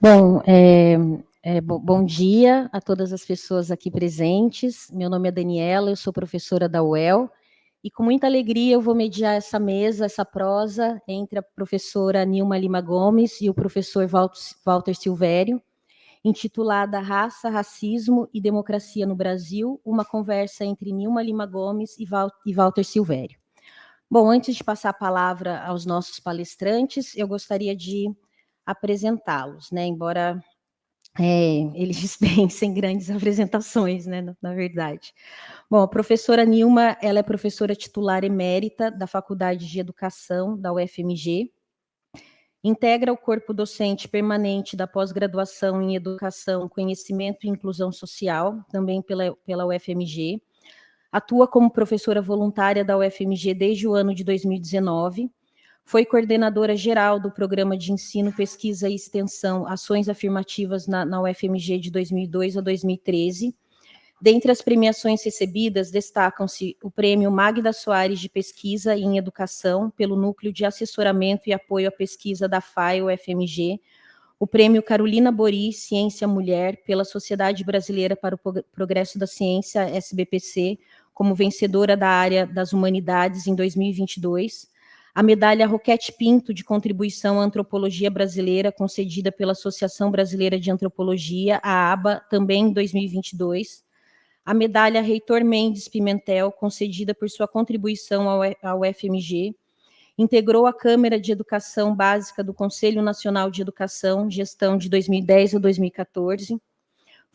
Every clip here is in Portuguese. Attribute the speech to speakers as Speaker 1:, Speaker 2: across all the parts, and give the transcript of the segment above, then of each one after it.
Speaker 1: Bom, bom dia a todas as pessoas aqui presentes. Meu nome é Daniela, eu sou professora da UEL, e com muita alegria eu vou mediar essa mesa, essa prosa, entre a professora Nilma Lima Gomes e o professor Walter Silvério, intitulada Raça, Racismo e Democracia no Brasil, uma conversa entre Nilma Lima Gomes e Walter Silvério. Bom, antes de passar a palavra aos nossos palestrantes, eu gostaria de apresentá-los, né? Embora eles dispensem grandes apresentações, né? Na verdade. Bom, a professora Nilma, ela é professora titular emérita da Faculdade de Educação da UFMG, integra o corpo docente permanente da pós-graduação em Educação, Conhecimento e Inclusão Social, também pela UFMG, atua como professora voluntária da UFMG desde o ano de 2019, foi coordenadora geral do Programa de Ensino, Pesquisa e Extensão Ações Afirmativas na UFMG de 2002 a 2013. Dentre as premiações recebidas, destacam-se o Prêmio Magda Soares de Pesquisa em Educação, pelo Núcleo de Assessoramento e Apoio à Pesquisa da FAI UFMG, o Prêmio Carolina Bori Ciência Mulher, pela Sociedade Brasileira para o Progresso da Ciência, SBPC, como vencedora da área das Humanidades em 2022, a medalha Roquete Pinto de contribuição à antropologia brasileira, concedida pela Associação Brasileira de Antropologia, a ABA, também em 2022, a medalha Reitor Mendes Pimentel, concedida por sua contribuição ao UFMG, integrou a Câmara de Educação Básica do Conselho Nacional de Educação, gestão de 2010 a 2014,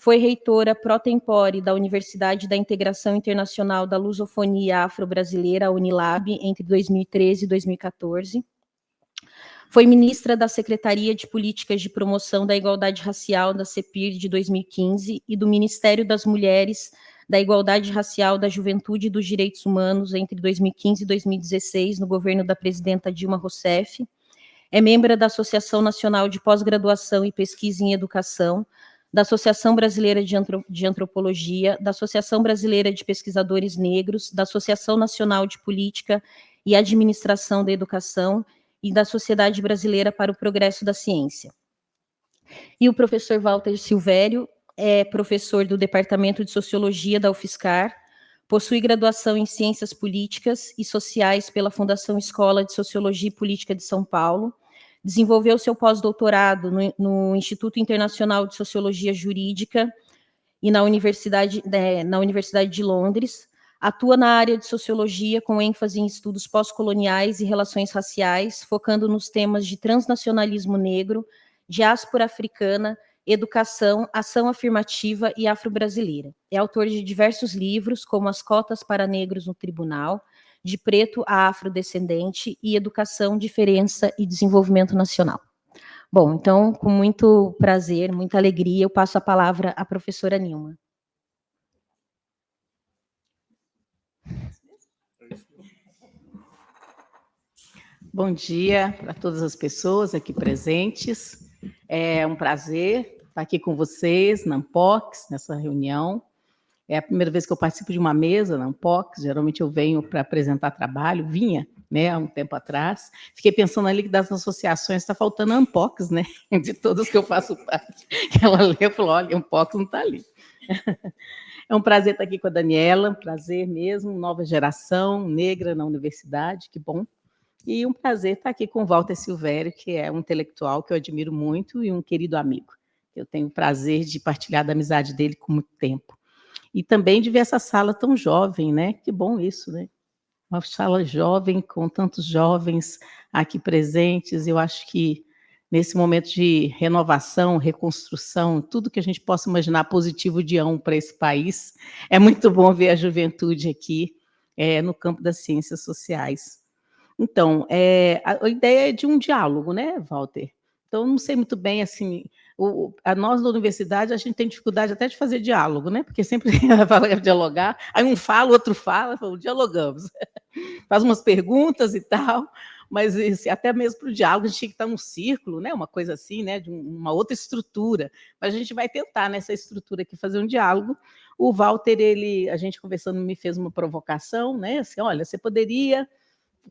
Speaker 1: foi reitora pró-tempore da Universidade da Integração Internacional da Lusofonia Afro-Brasileira, a Unilab, entre 2013 e 2014. Foi ministra da Secretaria de Políticas de Promoção da Igualdade Racial, da CEPIR, de 2015, e do Ministério das Mulheres, da Igualdade Racial, da Juventude e dos Direitos Humanos, entre 2015 e 2016, no governo da presidenta Dilma Rousseff. É membro da Associação Nacional de Pós-Graduação e Pesquisa em Educação, da Associação Brasileira de Antropologia, da Associação Brasileira de Pesquisadores Negros, da Associação Nacional de Política e Administração da Educação e da Sociedade Brasileira para o Progresso da Ciência. E o professor Walter Silvério é professor do Departamento de Sociologia da UFSCar, possui graduação em Ciências Políticas e Sociais pela Fundação Escola de Sociologia e Política de São Paulo, desenvolveu seu pós-doutorado no Instituto Internacional de Sociologia Jurídica e na Universidade de Londres, atua na área de Sociologia com ênfase em estudos pós-coloniais e relações raciais, focando nos temas de transnacionalismo negro, diáspora africana, educação, ação afirmativa e afro-brasileira. É autor de diversos livros, como As Cotas para Negros no Tribunal, De Preto a Afrodescendente e Educação, Diferença e Desenvolvimento Nacional. Bom, então, com muito prazer, muita alegria, eu passo a palavra à professora Nilma.
Speaker 2: Bom dia para todas as pessoas aqui presentes. É um prazer estar aqui com vocês na Ampox, nessa reunião. É a primeira vez que eu participo de uma mesa na Ampox, geralmente eu venho para apresentar trabalho, vinha, né, há um tempo atrás. Fiquei pensando ali que das associações está faltando a Ampox, né, de todas que eu faço parte. Ela leu e falou, olha, a Ampox não está ali. É um prazer estar aqui com a Daniela, um prazer mesmo, nova geração negra na universidade, que bom. E um prazer estar aqui com o Walter Silvério, que é um intelectual que eu admiro muito e um querido amigo. Eu tenho o prazer de partilhar da amizade dele com muito tempo. E também de ver essa sala tão jovem, né? Que bom isso, né? Uma sala jovem, com tantos jovens aqui presentes. Eu acho que nesse momento de renovação, reconstrução, tudo que a gente possa imaginar positivo de para esse país, é muito bom ver a juventude aqui no campo das ciências sociais. Então, a ideia é de um diálogo, né, Walter? Então, não sei muito bem, assim, nós da universidade, a gente tem dificuldade até de fazer diálogo, né? Porque sempre fala dialogar, aí um fala, o outro fala, dialogamos. Faz umas perguntas e tal, mas até mesmo para o diálogo a gente tinha que estar num círculo, né? Uma coisa assim, né? De uma outra estrutura. Mas a gente vai tentar, nessa estrutura aqui, fazer um diálogo. O Walter, a gente conversando, me fez uma provocação, né? Assim, olha, você poderia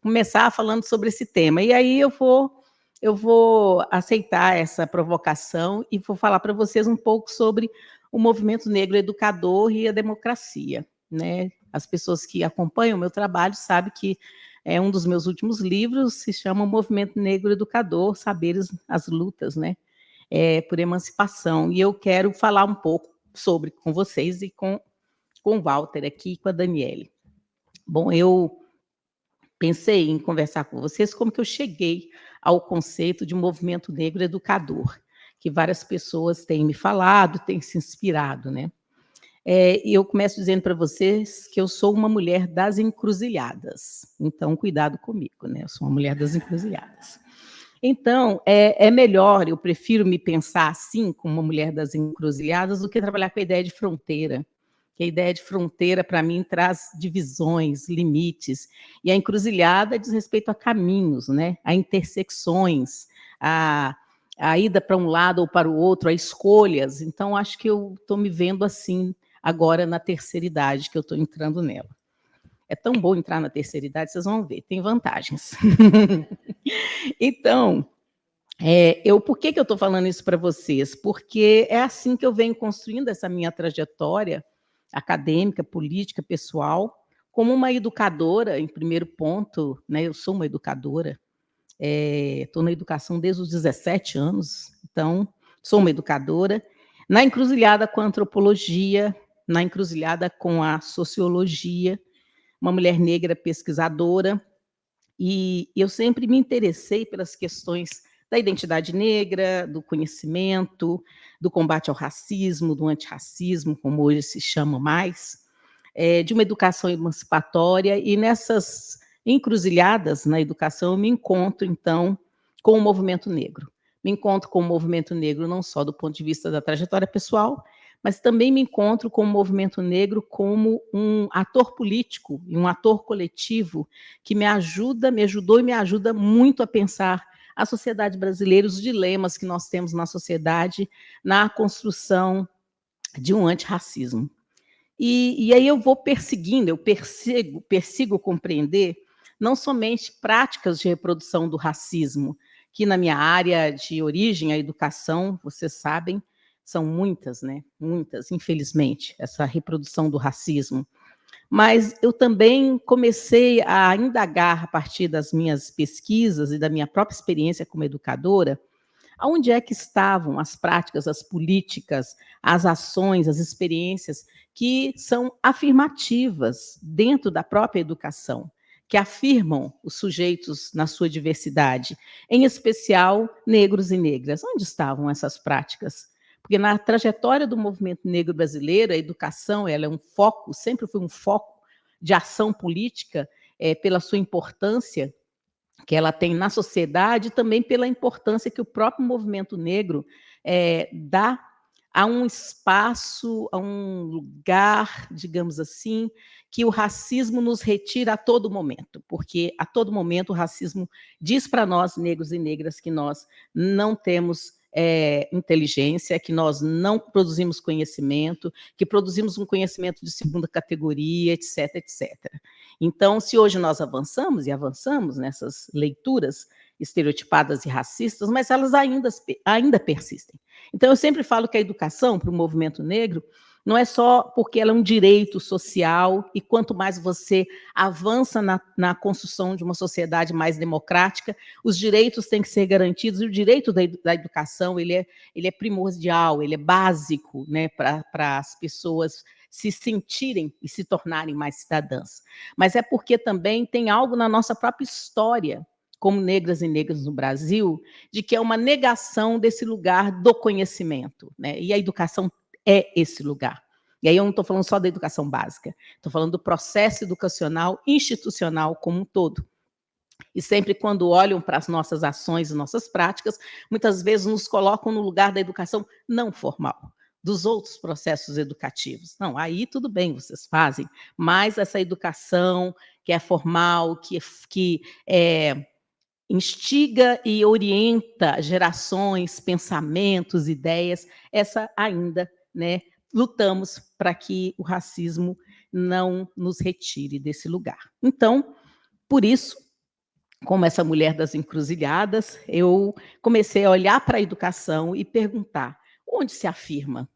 Speaker 2: começar falando sobre esse tema. E aí eu vou eu vou aceitar essa provocação e vou falar para vocês um pouco sobre o movimento negro educador e a democracia, né? As pessoas que acompanham o meu trabalho sabem que um dos meus últimos livros se chama Movimento Negro Educador, Saberes, as Lutas, né? Por emancipação. E eu quero falar um pouco sobre com vocês e com o Walter aqui e com a Daniele. Bom, eu pensei em conversar com vocês como que eu cheguei ao conceito de movimento negro educador, que várias pessoas têm me falado, têm se inspirado, né? E eu começo dizendo para vocês que eu sou uma mulher das encruzilhadas. Então, cuidado comigo, né? Eu sou uma mulher das encruzilhadas. Então, é melhor, eu prefiro me pensar assim, como uma mulher das encruzilhadas, do que trabalhar com a ideia de fronteira. Que a ideia de fronteira, para mim, traz divisões, limites. E a encruzilhada diz respeito a caminhos, né? A intersecções, a ida para um lado ou para o outro, a escolhas. Então, acho que eu estou me vendo assim agora na terceira idade, que eu estou entrando nela. É tão bom entrar na terceira idade, vocês vão ver, tem vantagens. Então, por que eu estou falando isso para vocês? Porque é assim que eu venho construindo essa minha trajetória acadêmica, política, pessoal, como uma educadora, em primeiro ponto, né? Eu sou uma educadora, estou na educação desde os 17 anos, então sou uma educadora, na encruzilhada com a antropologia, na encruzilhada com a sociologia, uma mulher negra pesquisadora, e eu sempre me interessei pelas questões da identidade negra, do conhecimento, do combate ao racismo, do antirracismo, como hoje se chama mais, de uma educação emancipatória, e nessas encruzilhadas na educação eu me encontro, então, com o movimento negro. Me encontro com o movimento negro não só do ponto de vista da trajetória pessoal, mas também me encontro com o movimento negro como um ator político e um ator coletivo que me ajudou e me ajuda muito a pensar a sociedade brasileira, os dilemas que nós temos na sociedade, na construção de um antirracismo. E aí eu vou perseguindo, eu persigo compreender não somente práticas de reprodução do racismo, que na minha área de origem, a educação, vocês sabem, são muitas, né? Muitas, infelizmente, essa reprodução do racismo. Mas eu também comecei a indagar, a partir das minhas pesquisas e da minha própria experiência como educadora, aonde é que estavam as práticas, as políticas, as ações, as experiências que são afirmativas dentro da própria educação, que afirmam os sujeitos na sua diversidade, em especial negros e negras. Onde estavam essas práticas? Porque na trajetória do movimento negro brasileiro, a educação ela é um foco, sempre foi um foco de ação política, pela sua importância que ela tem na sociedade, e também pela importância que o próprio movimento negro dá a um espaço, a um lugar, digamos assim, que o racismo nos retira a todo momento, porque a todo momento o racismo diz para nós, negros e negras, que nós não temos inteligência, que nós não produzimos conhecimento, que produzimos um conhecimento de segunda categoria, etc, etc. Então, se hoje nós avançamos, e avançamos nessas leituras estereotipadas e racistas, mas elas ainda persistem. Então, eu sempre falo que a educação para o movimento negro não é só porque ela é um direito social, e quanto mais você avança na construção de uma sociedade mais democrática, os direitos têm que ser garantidos, e o direito da educação ele é primordial, ele é básico, né, para as pessoas se sentirem e se tornarem mais cidadãs. Mas é porque também tem algo na nossa própria história, como negras e negros no Brasil, de que é uma negação desse lugar do conhecimento, né? E a educação é esse lugar. E aí eu não estou falando só da educação básica, estou falando do processo educacional institucional como um todo. E sempre quando olham para as nossas ações e nossas práticas, muitas vezes nos colocam no lugar da educação não formal, dos outros processos educativos. Não, aí tudo bem, vocês fazem, mas essa educação que é formal, que instiga e orienta gerações, pensamentos, ideias, essa ainda, né, lutamos para que o racismo não nos retire desse lugar. Então, por isso, como essa mulher das encruzilhadas, eu comecei a olhar para a educação e perguntar: onde se afirma?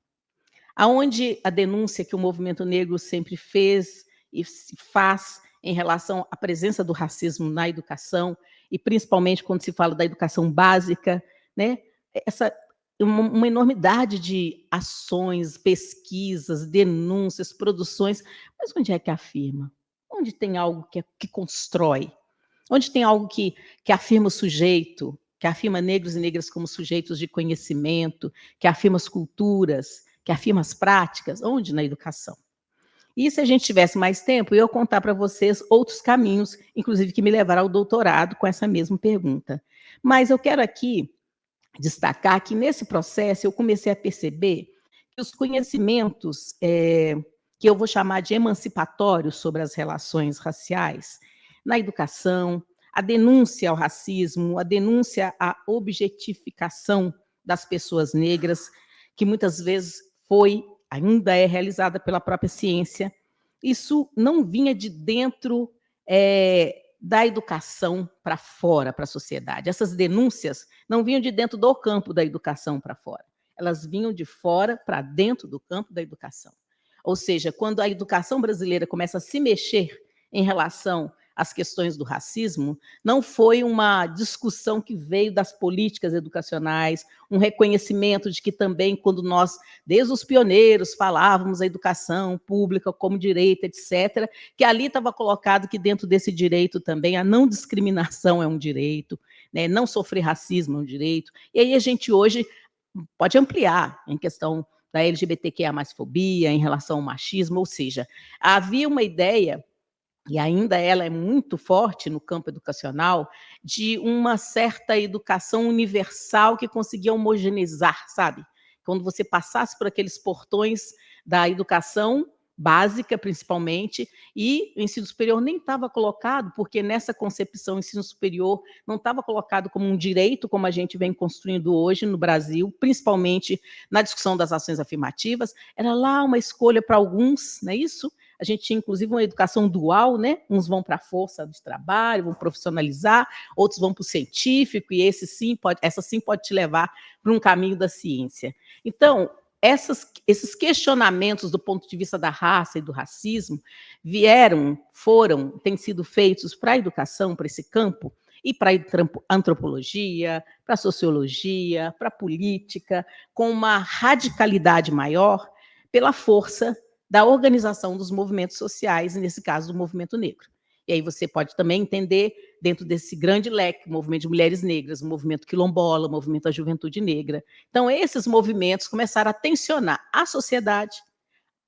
Speaker 2: Aonde a denúncia que o movimento negro sempre fez e se faz em relação à presença do racismo na educação, e principalmente quando se fala da educação básica, né? Essa uma enormidade de ações, pesquisas, denúncias, produções, mas onde é que afirma? Onde tem algo que constrói? Onde tem algo que afirma o sujeito, que afirma negros e negras como sujeitos de conhecimento, que afirma as culturas, que afirma as práticas? Onde? Na educação. E se a gente tivesse mais tempo, eu ia contar para vocês outros caminhos, inclusive que me levaram ao doutorado com essa mesma pergunta. Mas eu quero aqui destacar que nesse processo eu comecei a perceber que os conhecimentos que eu vou chamar de emancipatórios sobre as relações raciais, na educação, a denúncia ao racismo, a denúncia à objetificação das pessoas negras, que muitas vezes ainda é realizada pela própria ciência, isso não vinha de dentro da educação para fora, para a sociedade. Essas denúncias não vinham de dentro do campo da educação para fora, elas vinham de fora para dentro do campo da educação. Ou seja, quando a educação brasileira começa a se mexer em relação às questões do racismo, não foi uma discussão que veio das políticas educacionais, um reconhecimento de que também, quando nós, desde os pioneiros, falávamos a educação pública como direito, etc., que ali estava colocado que dentro desse direito também a não discriminação é um direito, né? Não sofrer racismo é um direito. E aí a gente hoje pode ampliar em questão da LGBTQIA+, fobia, em relação ao machismo, ou seja, havia uma ideia, e ainda ela é muito forte no campo educacional, de uma certa educação universal que conseguia homogeneizar, sabe? Quando você passasse por aqueles portões da educação básica, principalmente, e o ensino superior nem estava colocado, porque nessa concepção o ensino superior não estava colocado como um direito, como a gente vem construindo hoje no Brasil, principalmente na discussão das ações afirmativas, era lá uma escolha para alguns, não é isso? A gente tinha, inclusive, uma educação dual, né? Uns vão para a força de trabalho, vão profissionalizar, outros vão para o científico, e essa sim pode te levar para um caminho da ciência. Então, esses questionamentos do ponto de vista da raça e do racismo têm sido feitos para a educação, para esse campo, e para a antropologia, para a sociologia, para a política, com uma radicalidade maior, pela força da organização dos movimentos sociais, nesse caso do movimento negro. E aí você pode também entender, dentro desse grande leque, o movimento de mulheres negras, o movimento quilombola, o movimento da juventude negra. Então, esses movimentos começaram a tensionar a sociedade,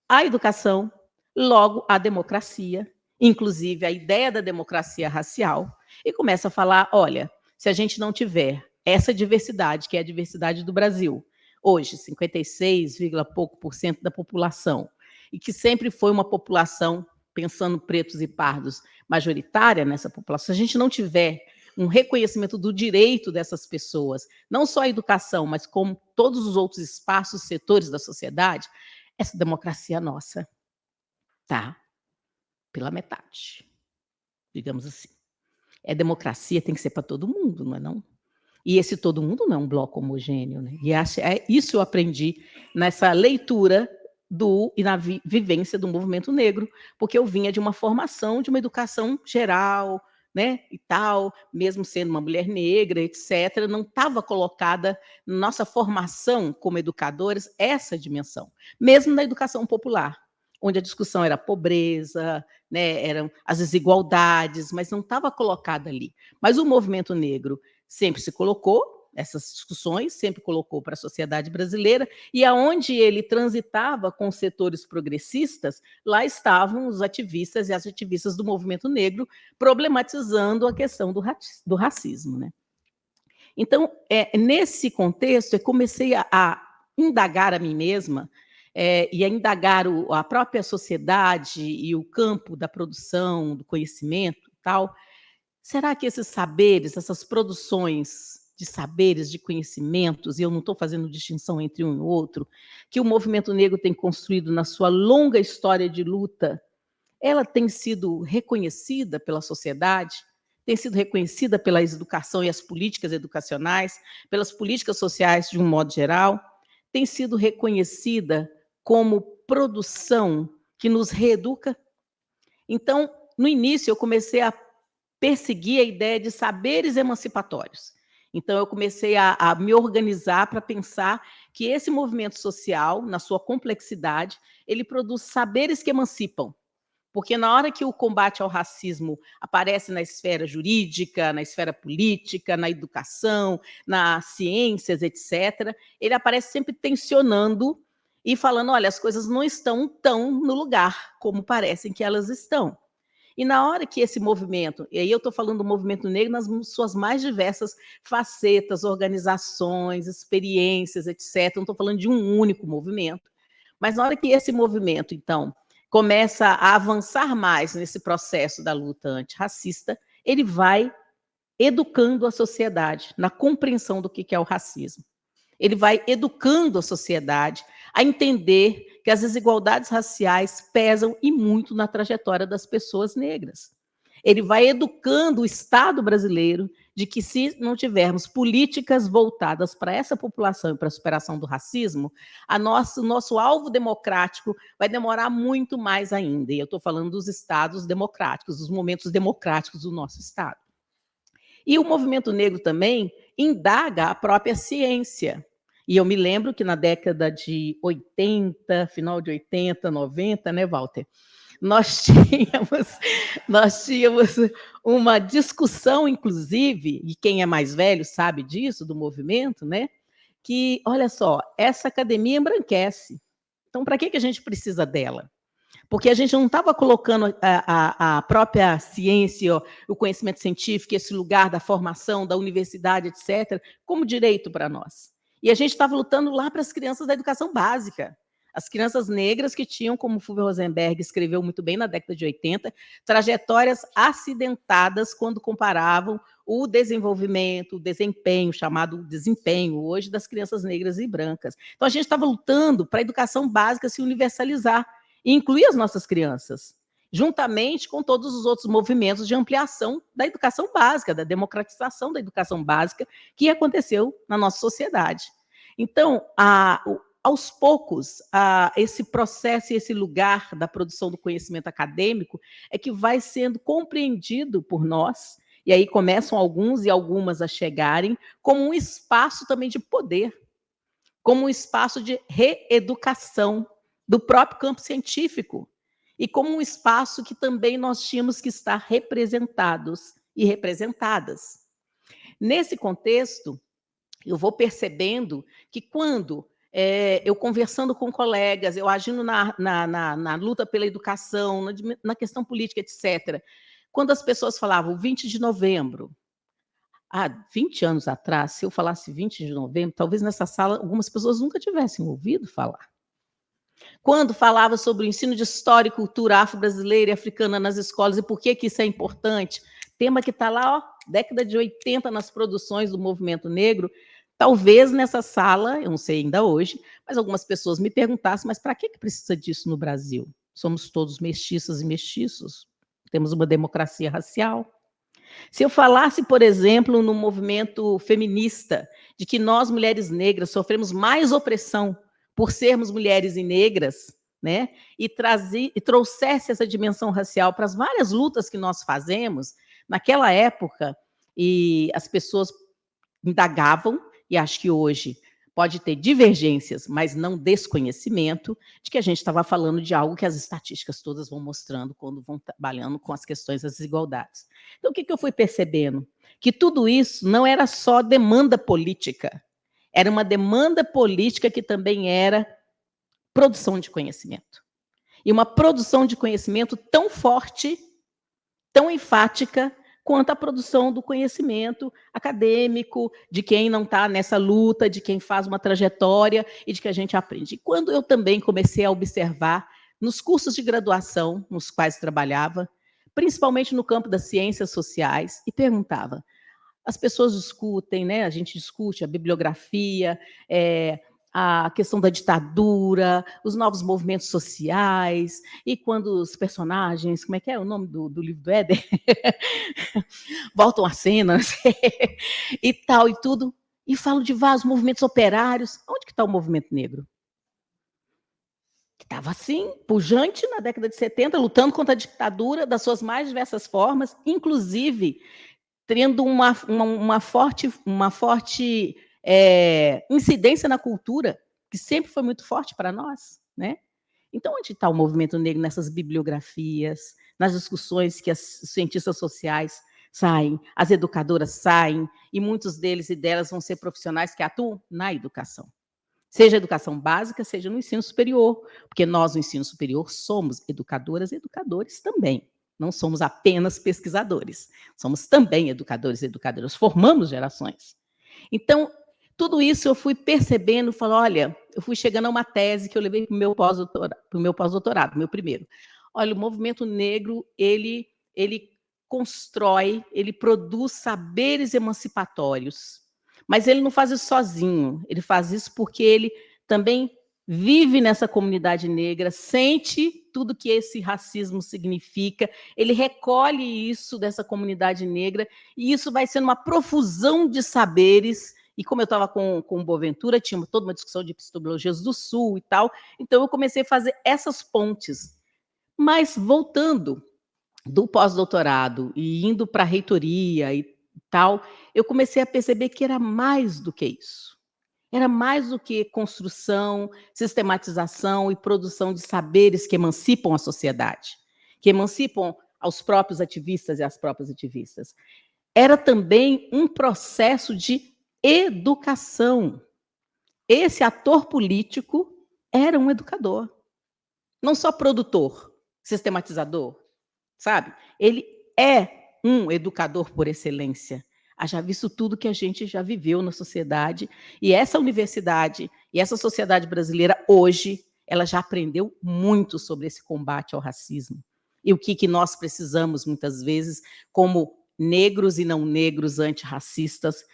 Speaker 2: a educação, logo a democracia, inclusive a ideia da democracia racial, e começa a falar, olha, se a gente não tiver essa diversidade, que é a diversidade do Brasil, hoje, 56, pouco por cento da população, e que sempre foi uma população, pensando pretos e pardos, majoritária nessa população, se a gente não tiver um reconhecimento do direito dessas pessoas, não só a educação, mas como todos os outros espaços, setores da sociedade, essa democracia nossa está pela metade, digamos assim. Democracia tem que ser para todo mundo, não é não? E esse todo mundo não é um bloco homogêneo, né? E isso eu aprendi nessa leitura e na vivência do movimento negro, porque eu vinha de uma formação, de uma educação geral, né, e tal, mesmo sendo uma mulher negra, etc., não estava colocada na nossa formação como educadores essa dimensão, mesmo na educação popular, onde a discussão era a pobreza, né, eram as desigualdades, mas não estava colocada ali. Mas o movimento negro sempre se colocou, essas discussões, sempre colocou para a sociedade brasileira, e aonde ele transitava com os setores progressistas, lá estavam os ativistas e as ativistas do movimento negro problematizando a questão do racismo, né? Então, nesse contexto, eu comecei a indagar a mim mesma e a indagar a própria sociedade e o campo da produção, do conhecimento e tal. Será que esses saberes, essas produções de saberes, de conhecimentos, e eu não estou fazendo distinção entre um e outro, que o movimento negro tem construído na sua longa história de luta, ela tem sido reconhecida pela sociedade, tem sido reconhecida pela educação e as políticas educacionais, pelas políticas sociais de um modo geral, tem sido reconhecida como produção que nos reeduca. Então, no início, eu comecei a perseguir a ideia de saberes emancipatórios. Então, eu comecei a me organizar para pensar que esse movimento social, na sua complexidade, ele produz saberes que emancipam. Porque na hora que o combate ao racismo aparece na esfera jurídica, na esfera política, na educação, nas ciências, etc., ele aparece sempre tensionando e falando, olha, as coisas não estão tão no lugar como parecem que elas estão. E na hora que esse movimento, e aí eu estou falando do movimento negro nas suas mais diversas facetas, organizações, experiências, etc., não estou falando de um único movimento, mas na hora que esse movimento, então, começa a avançar mais nesse processo da luta antirracista, ele vai educando a sociedade na compreensão do que é o racismo. Ele vai educando a sociedade a entender que as desigualdades raciais pesam e muito na trajetória das pessoas negras. Ele vai educando o Estado brasileiro de que, se não tivermos políticas voltadas para essa população e para a superação do racismo, o nosso alvo democrático vai demorar muito mais ainda. E eu estou falando dos estados democráticos, dos momentos democráticos do nosso Estado. E o movimento negro também indaga a própria ciência. E eu me lembro que na década de 80, final de 80, 90, né, Walter? Nós tínhamos uma discussão, inclusive, e quem é mais velho sabe disso, do movimento, né? Que, olha só, essa academia embranquece. Então, para que a gente precisa dela? Porque a gente não estava colocando a própria ciência, o conhecimento científico, esse lugar da formação, da universidade, etc., como direito para nós. E a gente estava lutando lá para as crianças da educação básica. As crianças negras que tinham, como Fulvio Rosenberg escreveu muito bem na década de 80, trajetórias acidentadas quando comparavam o desenvolvimento, o desempenho, chamado desempenho hoje, das crianças negras e brancas. Então, a gente estava lutando para a educação básica se universalizar e incluir as nossas crianças, juntamente com todos os outros movimentos de ampliação da educação básica, da democratização da educação básica que aconteceu na nossa sociedade. Então, aos poucos, esse processo e esse lugar da produção do conhecimento acadêmico é que vai sendo compreendido por nós, e aí começam alguns e algumas a chegarem, como um espaço também de poder, como um espaço de reeducação do próprio campo científico, e como um espaço que também nós tínhamos que estar representados e representadas. Nesse contexto, eu vou percebendo que quando eu conversando com colegas, eu agindo na luta pela educação, na questão política, etc., quando as pessoas falavam 20 de novembro, há 20 anos atrás, se eu falasse 20 de novembro, talvez nessa sala algumas pessoas nunca tivessem ouvido falar. Quando falava sobre o ensino de história e cultura afro-brasileira e africana nas escolas e por que isso é importante, tema que está lá, ó, década de 80, nas produções do movimento negro, talvez nessa sala, eu não sei ainda hoje, mas algumas pessoas me perguntassem, mas para que precisa disso no Brasil? Somos todos mestiças e mestiços, temos uma democracia racial. Se eu falasse, por exemplo, no movimento feminista, de que nós, mulheres negras, sofremos mais opressão por sermos mulheres e negras, né? E trouxesse essa dimensão racial para as várias lutas que nós fazemos, naquela época, e as pessoas indagavam, e acho que hoje pode ter divergências, mas não desconhecimento, de que a gente estava falando de algo que as estatísticas todas vão mostrando quando vão trabalhando com as questões das desigualdades. Então, o que eu fui percebendo? Que tudo isso não era só demanda política, era uma demanda política que também era produção de conhecimento. E uma produção de conhecimento tão forte, tão enfática, quanto a produção do conhecimento acadêmico, de quem não está nessa luta, de quem faz uma trajetória e de que a gente aprende. E quando eu também comecei a observar, nos cursos de graduação nos quais trabalhava, principalmente no campo das ciências sociais, e perguntava, as pessoas discutem, né? A gente discute a bibliografia, a questão da ditadura, os novos movimentos sociais, e quando os personagens, como é que é o nome do livro do Éder? Voltam à cena, e tal, e tudo, e falo de vários movimentos operários. Onde que está o movimento negro? Que estava assim, pujante na década de 70, lutando contra a ditadura das suas mais diversas formas, inclusive tendo uma forte incidência na cultura, que sempre foi muito forte para nós, né? Então, onde está o movimento negro nessas bibliografias, nas discussões que as cientistas sociais saem, as educadoras saem, e muitos deles e delas vão ser profissionais que atuam na educação. Seja educação básica, seja no ensino superior, porque nós, no ensino superior, somos educadoras e educadores também. Não somos apenas pesquisadores, somos também educadores e educadoras, formamos gerações. Então, tudo isso eu fui percebendo, falo, olha, eu fui chegando a uma tese que eu levei para o meu pós-doutorado, meu primeiro. Olha, o movimento negro, ele constrói, ele produz saberes emancipatórios, mas ele não faz isso sozinho, ele faz isso porque ele também vive nessa comunidade negra, sente tudo que esse racismo significa, ele recolhe isso dessa comunidade negra, e isso vai sendo uma profusão de saberes. E como eu estava com o Boaventura, tinha toda uma discussão de epistemologias do Sul e tal, então eu comecei a fazer essas pontes. Mas voltando do pós-doutorado e indo para a reitoria e tal, eu comecei a perceber que era mais do que isso. Era mais do que construção, sistematização e produção de saberes que emancipam a sociedade, que emancipam aos próprios ativistas e às próprias ativistas. Era também um processo de educação. Esse ator político era um educador, não só produtor, sistematizador, sabe? Ele é um educador por excelência. Haja visto tudo que a gente já viveu na sociedade, e essa universidade e essa sociedade brasileira hoje, ela já aprendeu muito sobre esse combate ao racismo. E o que nós precisamos, muitas vezes, como negros e não negros antirracistas,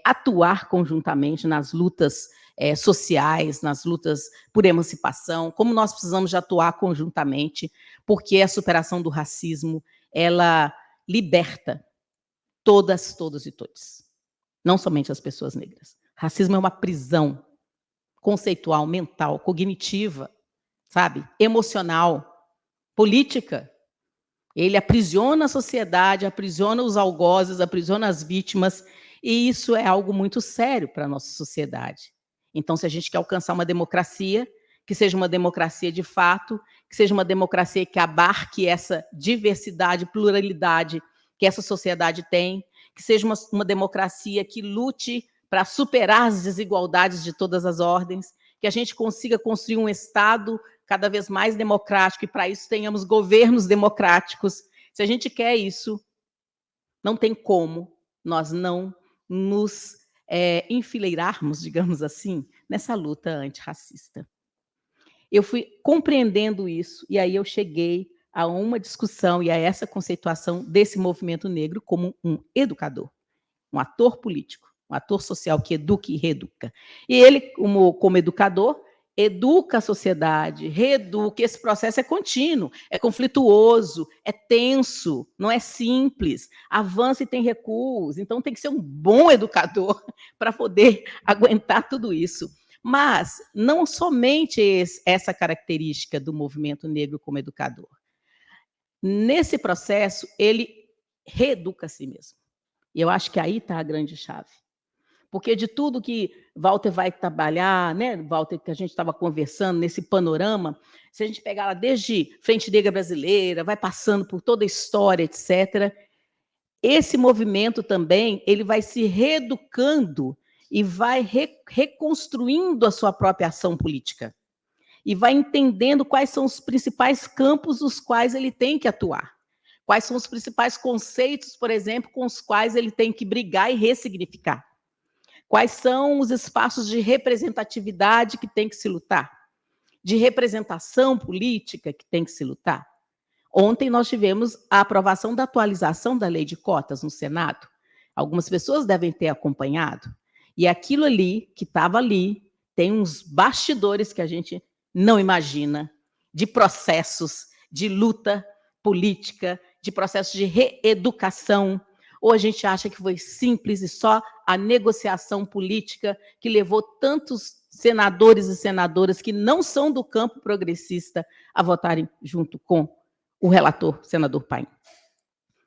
Speaker 2: atuar conjuntamente nas lutas sociais, nas lutas por emancipação, como nós precisamos de atuar conjuntamente, porque a superação do racismo, ela liberta todas e todos, não somente as pessoas negras. Racismo é uma prisão conceitual, mental, cognitiva, sabe? Emocional, política. Ele aprisiona a sociedade, aprisiona os algozes, aprisiona as vítimas, e isso é algo muito sério para a nossa sociedade. Então, se a gente quer alcançar uma democracia, que seja uma democracia de fato, que seja uma democracia que abarque essa diversidade, pluralidade que essa sociedade tem, que seja uma democracia que lute para superar as desigualdades de todas as ordens, que a gente consiga construir um Estado cada vez mais democrático, e para isso tenhamos governos democráticos. Se a gente quer isso, não tem como nós não nos enfileirarmos, digamos assim, nessa luta antirracista. Eu fui compreendendo isso, e aí eu cheguei a uma discussão e a essa conceituação desse movimento negro como um educador, um ator político, um ator social que educa e reeduca. E ele, como educador, educa a sociedade, reeduca. Esse processo é contínuo, é conflituoso, é tenso, não é simples, avança e tem recuos. Então, tem que ser um bom educador para poder aguentar tudo isso. Mas não somente essa característica do movimento negro como educador. Nesse processo, ele reeduca a si mesmo. E eu acho que aí está a grande chave. Porque de tudo que Walter vai trabalhar, né, Walter, que a gente estava conversando nesse panorama, se a gente pegar lá desde Frente Negra Brasileira, vai passando por toda a história, etc., esse movimento também ele vai se reeducando e vai reconstruindo a sua própria ação política. E vai entendendo quais são os principais campos nos quais ele tem que atuar. Quais são os principais conceitos, por exemplo, com os quais ele tem que brigar e ressignificar. Quais são os espaços de representatividade que tem que se lutar? De representação política que tem que se lutar? Ontem nós tivemos a aprovação da atualização da lei de cotas no Senado. Algumas pessoas devem ter acompanhado. E aquilo ali, que estava ali, tem uns bastidores que a gente não imagina, de processos, de luta política, de processos de reeducação, ou a gente acha que foi simples e só a negociação política que levou tantos senadores e senadoras que não são do campo progressista a votarem junto com o relator, senador Paim.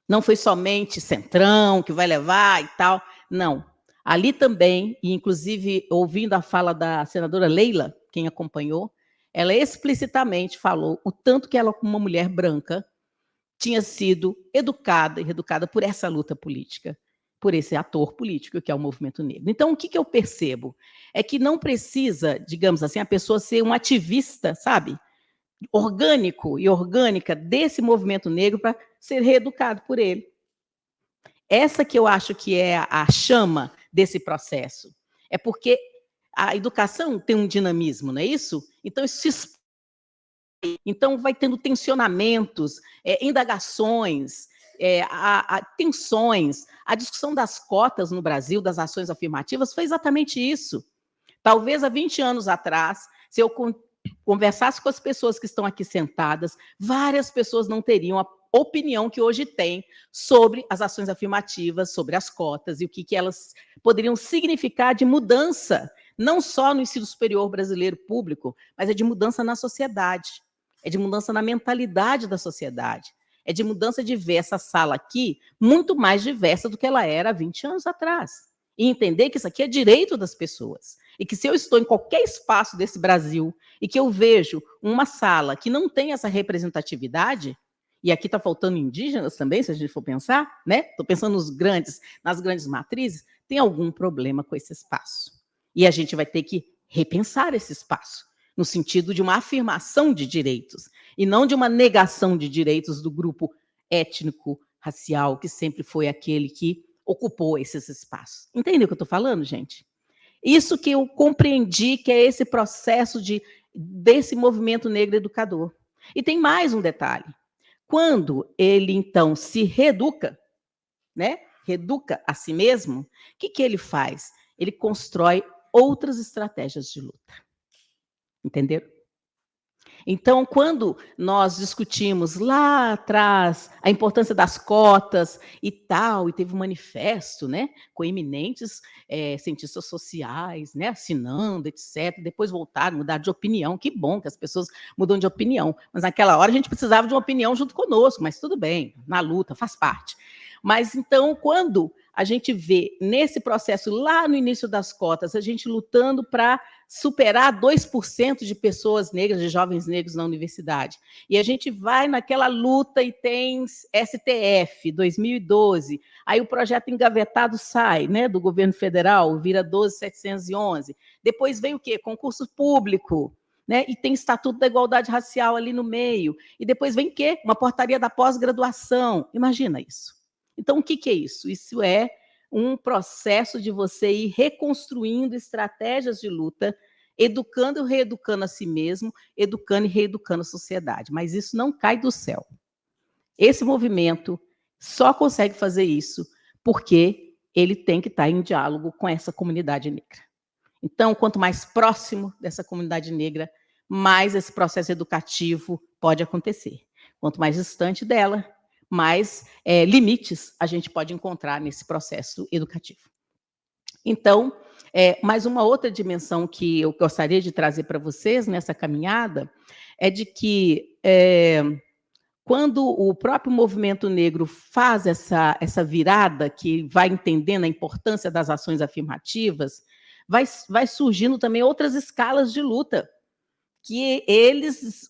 Speaker 2: Não foi somente Centrão que vai levar e tal, não. Ali também, e inclusive ouvindo a fala da senadora Leila, quem acompanhou, ela explicitamente falou o tanto que ela, como uma mulher branca, tinha sido educada e reeducada por essa luta política, por esse ator político que é o movimento negro. Então, o que eu percebo? É que não precisa, digamos assim, a pessoa ser um ativista, sabe? Orgânico e orgânica desse movimento negro para ser reeducado por ele. Essa que eu acho que é a chama desse processo. É porque a educação tem um dinamismo, não é isso? Então, isso se então, vai tendo tensionamentos, indagações, tensões. A discussão das cotas no Brasil, das ações afirmativas, foi exatamente isso. Talvez há 20 anos atrás, se eu conversasse com as pessoas que estão aqui sentadas, várias pessoas não teriam a opinião que hoje têm sobre as ações afirmativas, sobre as cotas e o que elas poderiam significar de mudança, não só no ensino superior brasileiro público, mas é de mudança na sociedade. É de mudança na mentalidade da sociedade. É de mudança de ver essa sala aqui muito mais diversa do que ela era há 20 anos atrás. E entender que isso aqui é direito das pessoas. E que se eu estou em qualquer espaço desse Brasil e que eu vejo uma sala que não tem essa representatividade, e aqui está faltando indígenas também, se a gente for pensar, né? Estou pensando nas grandes matrizes, tem algum problema com esse espaço. E a gente vai ter que repensar esse espaço, no sentido de uma afirmação de direitos, e não de uma negação de direitos do grupo étnico, racial, que sempre foi aquele que ocupou esses espaços. Entendeu o que eu estou falando, gente? Isso que eu compreendi que é esse processo desse movimento negro educador. E tem mais um detalhe. Quando ele, então, se reeduca, né? Reeduca a si mesmo, o que ele faz? Ele constrói outras estratégias de luta. Entenderam? Então, quando nós discutimos lá atrás a importância das cotas e tal, e teve um manifesto, né, com eminentes cientistas sociais, né, assinando, etc., depois voltaram, mudaram de opinião, que bom que as pessoas mudam de opinião, mas naquela hora a gente precisava de uma opinião junto conosco, mas tudo bem, na luta, faz parte. Mas, então, quando a gente vê nesse processo, lá no início das cotas, a gente lutando para superar 2% de pessoas negras, de jovens negros na universidade. E a gente vai naquela luta e tem STF, 2012. Aí o projeto engavetado sai, né, do governo federal, vira 12.711. Depois vem o quê? Concurso público. Né? E tem Estatuto da Igualdade Racial ali no meio. E depois vem o quê? Uma portaria da pós-graduação. Imagina isso. Então, o que é isso? Isso é um processo de você ir reconstruindo estratégias de luta, educando e reeducando a si mesmo, educando e reeducando a sociedade. Mas isso não cai do céu. Esse movimento só consegue fazer isso porque ele tem que estar em diálogo com essa comunidade negra. Então, quanto mais próximo dessa comunidade negra, mais esse processo educativo pode acontecer. Quanto mais distante dela, mais limites a gente pode encontrar nesse processo educativo. Então, mais uma outra dimensão que eu gostaria de trazer para vocês nessa caminhada é de que, quando o próprio movimento negro faz essa virada, que vai entendendo a importância das ações afirmativas, vai surgindo também outras escalas de luta, que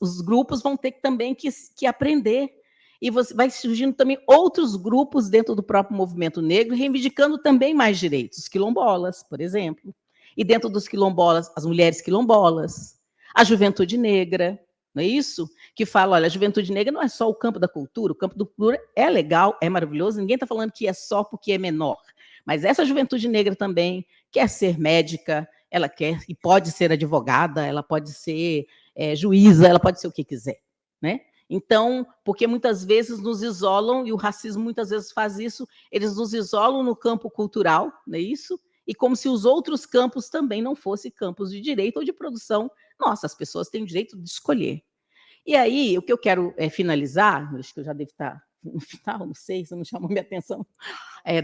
Speaker 2: os grupos vão ter também que aprender. E vai surgindo também outros grupos dentro do próprio movimento negro, reivindicando também mais direitos, os quilombolas, por exemplo. E dentro dos quilombolas, as mulheres quilombolas, a juventude negra, não é isso? Que fala, olha, a juventude negra não é só o campo da cultura, o campo da cultura é legal, é maravilhoso, ninguém está falando que é só porque é menor. Mas essa juventude negra também quer ser médica, ela quer e pode ser advogada, ela pode ser juíza, ela pode ser o que quiser, né? Então, porque muitas vezes nos isolam, e o racismo muitas vezes faz isso, eles nos isolam no campo cultural, não é isso? e como se os outros campos também não fossem campos de direito ou de produção. Nossa, as pessoas têm o direito de escolher. E aí, o que eu quero finalizar, acho que eu já devo estar no final, não sei, se não chamou minha atenção,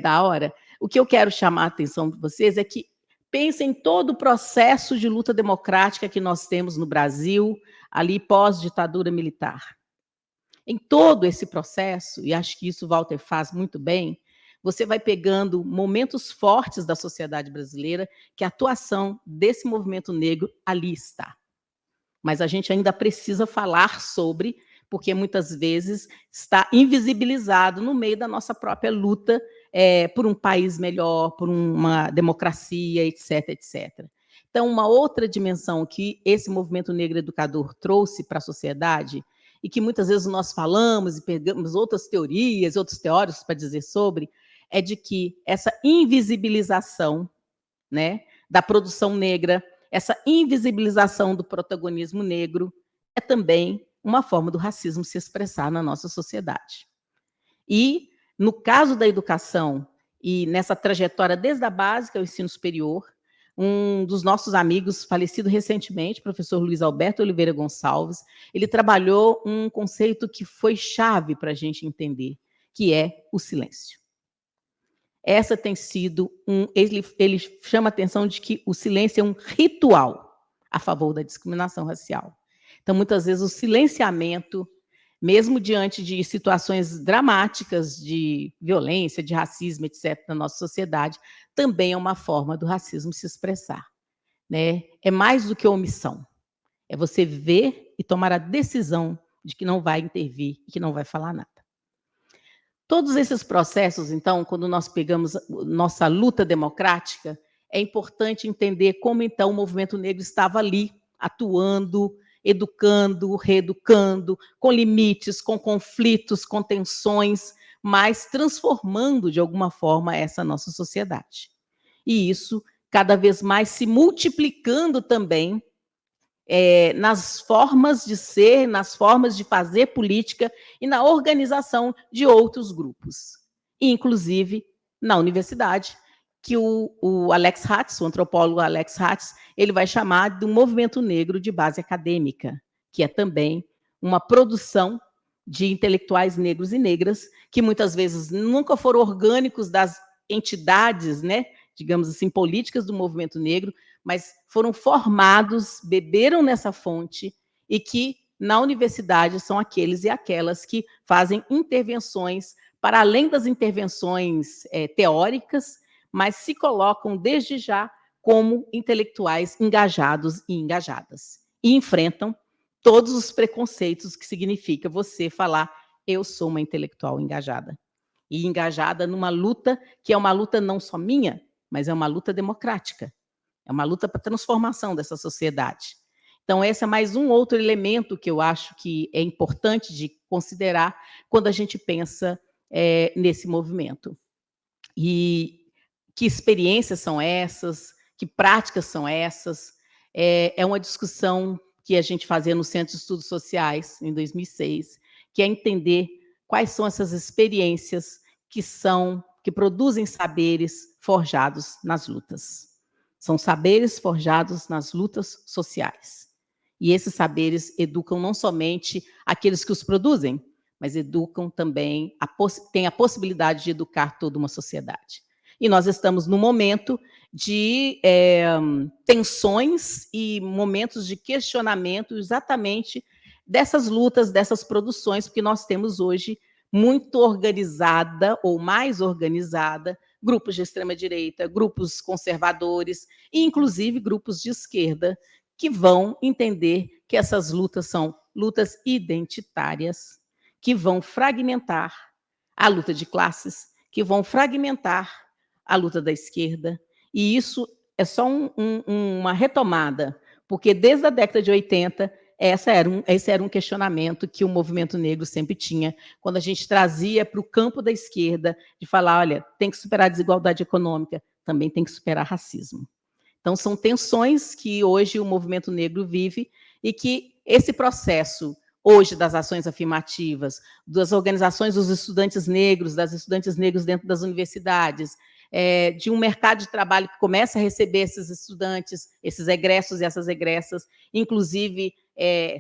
Speaker 2: da hora. O que eu quero chamar a atenção de vocês é que pensem em todo o processo de luta democrática que nós temos no Brasil, ali pós-ditadura militar. Em todo esse processo, e acho que isso Walter faz muito bem, você vai pegando momentos fortes da sociedade brasileira que a atuação desse movimento negro ali está. Mas a gente ainda precisa falar sobre, porque muitas vezes está invisibilizado no meio da nossa própria luta por um país melhor, por uma democracia, etc, etc. Então, uma outra dimensão que esse movimento negro educador trouxe para a sociedade, e que muitas vezes nós falamos e pegamos outras teorias, outros teóricos para dizer sobre, é de que essa invisibilização, né, da produção negra, essa invisibilização do protagonismo negro é também uma forma do racismo se expressar na nossa sociedade. E, no caso da educação, e nessa trajetória desde a básica ao ensino superior, um dos nossos amigos, falecido recentemente, professor Luiz Alberto Oliveira Gonçalves, ele trabalhou um conceito que foi chave para a gente entender, que é o silêncio. Essa tem sido ele chama a atenção de que o silêncio é um ritual a favor da discriminação racial. Então, muitas vezes, o silenciamento, mesmo diante de situações dramáticas de violência, de racismo, etc., na nossa sociedade, também é uma forma do racismo se expressar, né? É mais do que omissão. É você ver e tomar a decisão de que não vai intervir e que não vai falar nada. Todos esses processos, então, quando nós pegamos nossa luta democrática, é importante entender como, então, o movimento negro estava ali, atuando, educando, reeducando, com limites, com conflitos, com tensões, mas transformando, de alguma forma, essa nossa sociedade. E isso, cada vez mais, se multiplicando também nas formas de ser, nas formas de fazer política e na organização de outros grupos. E, inclusive, na universidade, que o Alex Hatz, o antropólogo Alex Hatz, ele vai chamar de um movimento negro de base acadêmica, que é também uma produção de intelectuais negros e negras, que muitas vezes nunca foram orgânicos das entidades, né, digamos assim, políticas do movimento negro, mas foram formados, beberam nessa fonte e que, na universidade, são aqueles e aquelas que fazem intervenções, para além das intervenções teóricas, mas se colocam, desde já, como intelectuais engajados e engajadas. E enfrentam todos os preconceitos que significa você falar eu sou uma intelectual engajada. E engajada numa luta que é uma luta não só minha, mas é uma luta democrática. É uma luta para a transformação dessa sociedade. Então, esse é mais um outro elemento que eu acho que é importante de considerar quando a gente pensa nesse movimento. E que experiências são essas? Que práticas são essas? É uma discussão que a gente fazia no Centro de Estudos Sociais, em 2006, que é entender quais são essas experiências que produzem saberes forjados nas lutas. São saberes forjados nas lutas sociais. E esses saberes educam não somente aqueles que os produzem, mas educam também, têm a possibilidade de educar toda uma sociedade. E nós estamos num momento de tensões e momentos de questionamento exatamente dessas lutas, dessas produções, porque nós temos hoje muito organizada, ou mais organizada, grupos de extrema-direita, grupos conservadores, e inclusive grupos de esquerda, que vão entender que essas lutas são lutas identitárias, que vão fragmentar a luta de classes, que vão fragmentar a luta da esquerda, e isso é só uma retomada, porque desde a década de 80, esse era um questionamento que o movimento negro sempre tinha, quando a gente trazia para o campo da esquerda, de falar, olha, tem que superar a desigualdade econômica, também tem que superar racismo. Então, são tensões que hoje o movimento negro vive e que esse processo, hoje, das ações afirmativas, das organizações dos estudantes negros, das estudantes negros dentro das universidades, de um mercado de trabalho que começa a receber esses estudantes, esses egressos e essas egressas, inclusive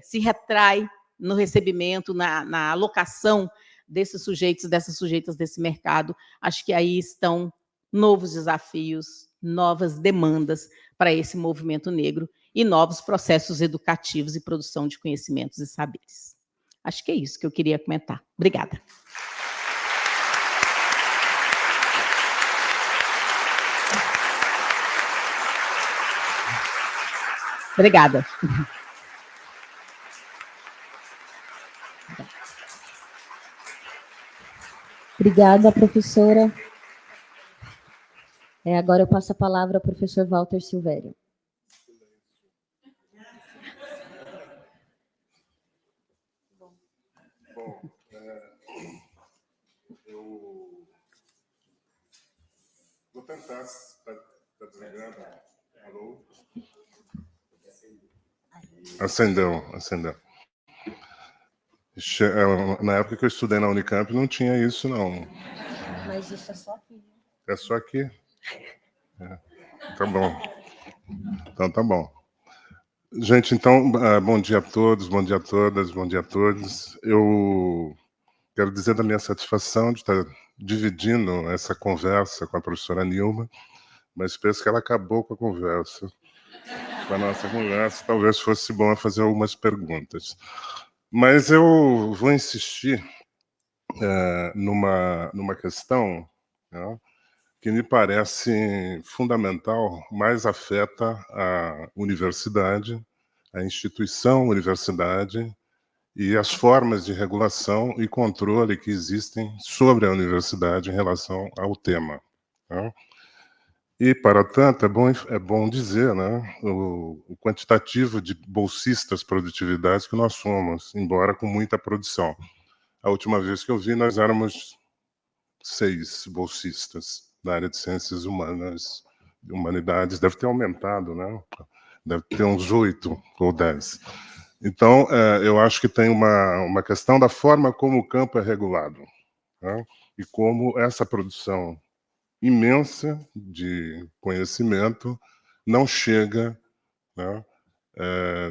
Speaker 2: se retrai no recebimento, na alocação desses sujeitos, dessas sujeitas desse mercado. Acho que aí estão novos desafios, novas demandas para esse movimento negro e novos processos educativos e produção de conhecimentos e saberes. Acho que é isso que eu queria comentar. Obrigada. Obrigada.
Speaker 1: Obrigada, professora. Agora eu passo a palavra ao professor Walter Silvério.
Speaker 3: Eu vou tentar. Está desligando? Alô? Acendeu. Na época que eu estudei na Unicamp não tinha isso, não.
Speaker 1: Mas isso é só aqui.
Speaker 3: É só aqui? Tá bom. Então tá bom. Gente, então, bom dia a todos, bom dia a todas, bom dia a todos. Eu quero dizer da minha satisfação de estar dividindo essa conversa com a professora Nilma, mas penso que ela acabou com a conversa. Com a nossa conversa, talvez fosse bom fazer algumas perguntas. Mas eu vou insistir numa questão, né, que me parece fundamental, mais afeta a universidade, a instituição universidade e as formas de regulação e controle que existem sobre a universidade em relação ao tema. Né? E, para tanto, é bom dizer, né, o quantitativo de bolsistas produtividades que nós somos, embora com muita produção. A última vez que eu vi, nós éramos 6 bolsistas na área de ciências humanidades, deve ter aumentado, né? Deve ter uns 8 ou 10. Então, eu acho que tem uma questão da forma como o campo é regulado, né? E como essa produção imensa de conhecimento não chega, né,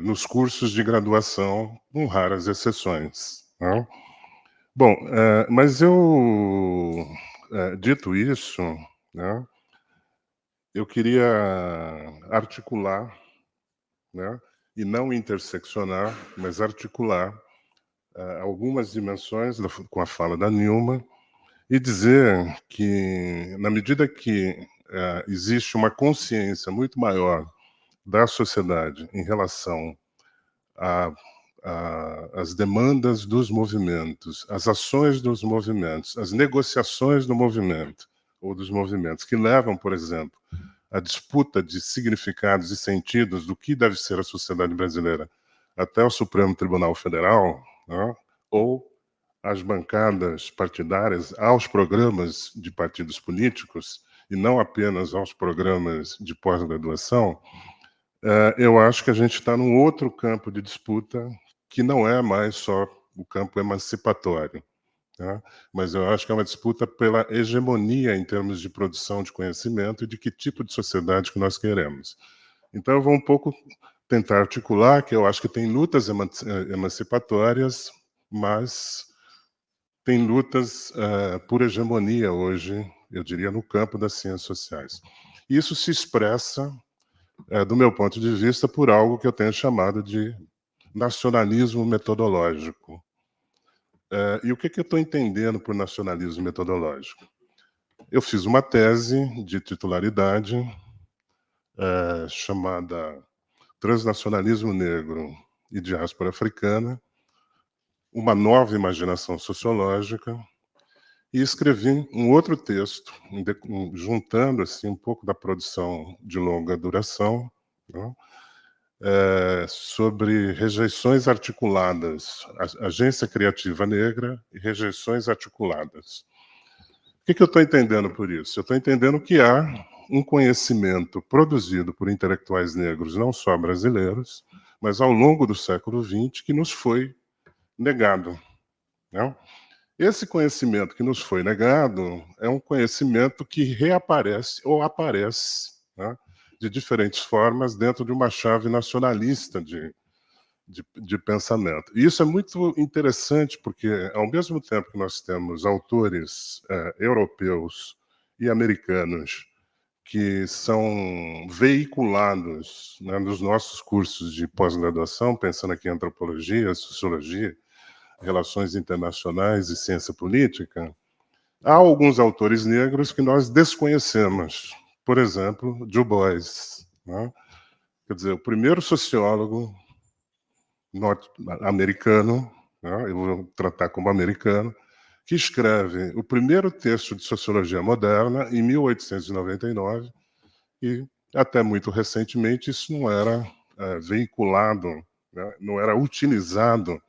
Speaker 3: nos cursos de graduação, com raras exceções. Né? Bom, mas dito isso, né, eu queria articular, né, e não interseccionar, mas articular algumas dimensões com a fala da Nilma, e dizer que, na medida que existe uma consciência muito maior da sociedade em relação às demandas dos movimentos, às ações dos movimentos, às negociações do movimento, ou dos movimentos, que levam, por exemplo, à disputa de significados e sentidos do que deve ser a sociedade brasileira até o Supremo Tribunal Federal, né, ou às bancadas partidárias, aos programas de partidos políticos, e não apenas aos programas de pós-graduação, eu acho que a gente está num outro campo de disputa que não é mais só o campo emancipatório, né? Mas eu acho que é uma disputa pela hegemonia em termos de produção de conhecimento e de que tipo de sociedade que nós queremos. Então eu vou um pouco tentar articular que eu acho que tem lutas emancipatórias, mas tem lutas por hegemonia hoje, eu diria, no campo das ciências sociais. Isso se expressa, do meu ponto de vista, por algo que eu tenho chamado de nacionalismo metodológico. E o que eu estou entendendo por nacionalismo metodológico? Eu fiz uma tese de titularidade chamada Transnacionalismo Negro e Diáspora Africana, uma nova imaginação sociológica, e escrevi um outro texto, juntando assim, um pouco da produção de longa duração, né, sobre rejeições articuladas, agência criativa negra e rejeições articuladas. O que eu estou entendendo por isso? Eu estou entendendo que há um conhecimento produzido por intelectuais negros, não só brasileiros, mas ao longo do século XX, que nos foi negado. Né? Esse conhecimento que nos foi negado é um conhecimento que reaparece ou aparece, né, de diferentes formas dentro de uma chave nacionalista de pensamento. E isso é muito interessante, porque, ao mesmo tempo que nós temos autores europeus e americanos que são veiculados, né, nos nossos cursos de pós-graduação, pensando aqui em antropologia, sociologia, relações internacionais e ciência política, há alguns autores negros que nós desconhecemos. Por exemplo, Du Bois, né? Quer dizer, o primeiro sociólogo norte-americano, né, eu vou tratar como americano, que escreve o primeiro texto de sociologia moderna em 1899, e até muito recentemente isso não era veiculado, né, não era utilizado,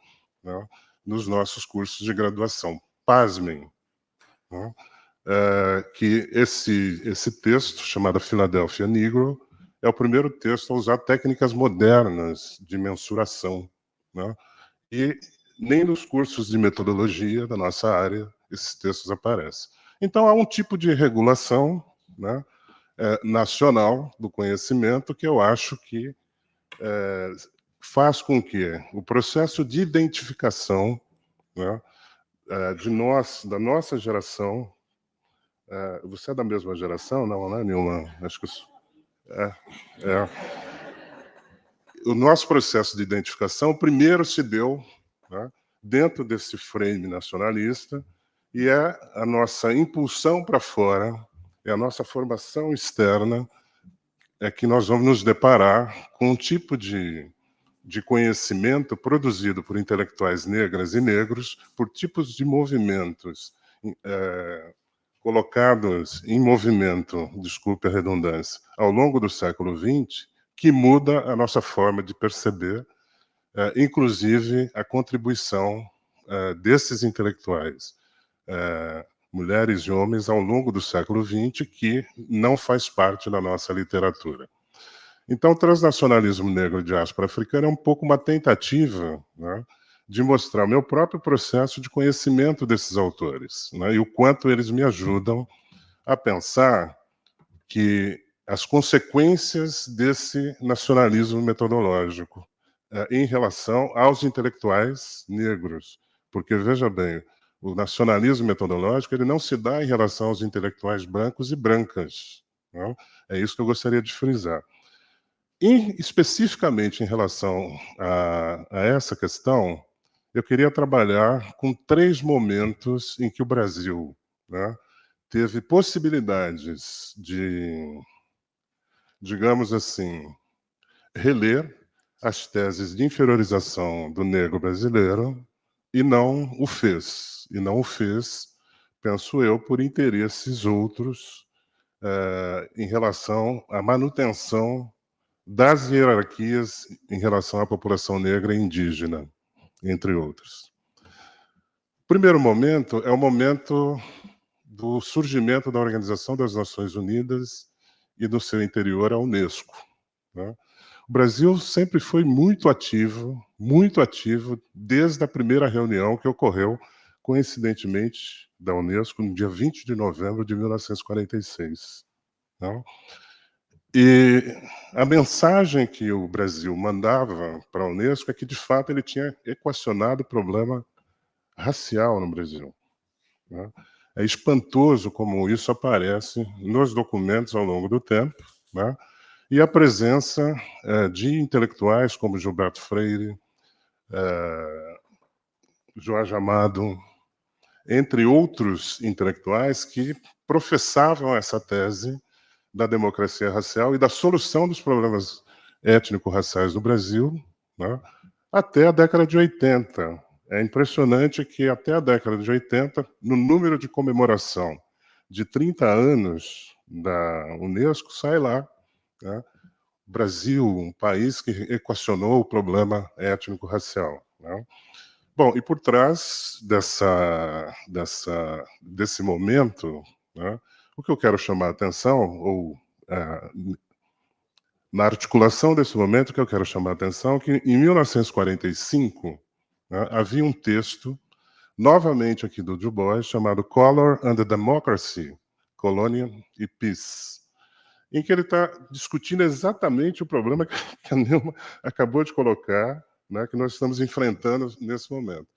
Speaker 3: né, nos nossos cursos de graduação. Pasmem, né, que esse texto, chamado Philadelphia Negro, é o primeiro texto a usar técnicas modernas de mensuração, né? E nem nos cursos de metodologia da nossa área esses textos aparecem. Então, há um tipo de regulação, né, nacional do conhecimento que eu acho que faz com que o processo de identificação, né, da nossa geração, você é da mesma geração? Não, não é nenhuma. Acho que é. O nosso processo de identificação primeiro se deu, né, dentro desse frame nacionalista, e é a nossa impulsão para fora, é a nossa formação externa, é que nós vamos nos deparar com um tipo de conhecimento produzido por intelectuais negras e negros, por tipos de movimentos colocados em movimento, desculpe a redundância, ao longo do século XX, que muda a nossa forma de perceber, inclusive a contribuição desses intelectuais, mulheres e homens, ao longo do século XX, que não faz parte da nossa literatura. Então, o transnacionalismo negro de diáspora africana é um pouco uma tentativa, né, de mostrar o meu próprio processo de conhecimento desses autores, né, e o quanto eles me ajudam a pensar que as consequências desse nacionalismo metodológico em relação aos intelectuais negros. Porque, veja bem, o nacionalismo metodológico ele não se dá em relação aos intelectuais brancos e brancas, né? É isso que eu gostaria de frisar. Especificamente em relação a essa questão, eu queria trabalhar com 3 momentos em que o Brasil, né, teve possibilidades de, digamos assim, reler as teses de inferiorização do negro brasileiro e não o fez. E não o fez, penso eu, por interesses outros em relação à manutenção das hierarquias em relação à população negra e indígena, entre outros. O primeiro momento é o momento do surgimento da Organização das Nações Unidas e no seu interior a Unesco, né? O Brasil sempre foi muito ativo, desde a primeira reunião que ocorreu, coincidentemente, da Unesco, no dia 20 de novembro de 1946. Né? E a mensagem que o Brasil mandava para a Unesco é que, de fato, ele tinha equacionado o problema racial no Brasil. Né? É espantoso como isso aparece nos documentos ao longo do tempo, né? E a presença de intelectuais como Gilberto Freire, Jorge Amado, entre outros intelectuais que professavam essa tese da democracia racial e da solução dos problemas étnico-raciais no Brasil, né, até a década de 80. É impressionante que até a década de 80, no número de comemoração de 30 anos da Unesco, sai lá, né, Brasil, um país que equacionou o problema étnico-racial. Né? Bom, e por trás desse momento, né, o que eu quero chamar a atenção, ou na articulação desse momento, o que eu quero chamar a atenção é que, em 1945, né, havia um texto novamente aqui do Du Bois, chamado Color and Democracy, Colônia e Peace, em que ele está discutindo exatamente o problema que a Nilma acabou de colocar, né, que nós estamos enfrentando nesse momento.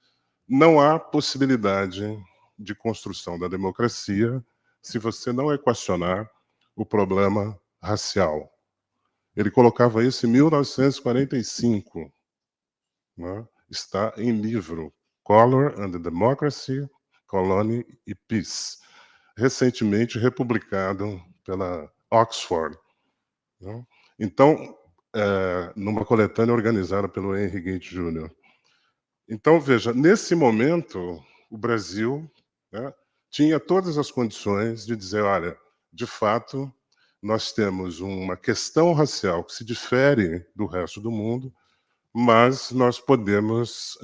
Speaker 3: Não há possibilidade de construção da democracia se você não equacionar o problema racial. Ele colocava isso em 1945, né? Está em livro Color and Democracy, Colony e Peace, recentemente republicado pela Oxford, né? Então, numa coletânea organizada pelo Henry Gate Jr. Então, veja, nesse momento, o Brasil, né, tinha todas as condições de dizer, olha, de fato, nós temos uma questão racial que se difere do resto do mundo, mas nós podemos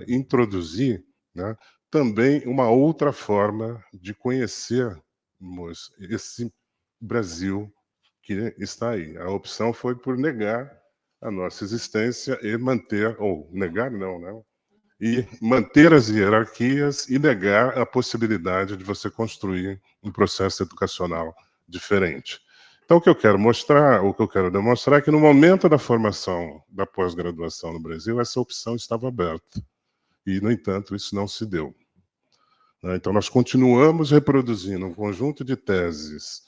Speaker 3: introduzir, né, também uma outra forma de conhecermos esse Brasil que está aí. A opção foi por negar a nossa existência e manter, ou negar não, né? E manter as hierarquias e negar a possibilidade de você construir um processo educacional diferente. Então, o que eu quero mostrar, o que eu quero demonstrar é que no momento da formação da pós-graduação no Brasil, essa opção estava aberta. E, no entanto, isso não se deu. Então, nós continuamos reproduzindo um conjunto de teses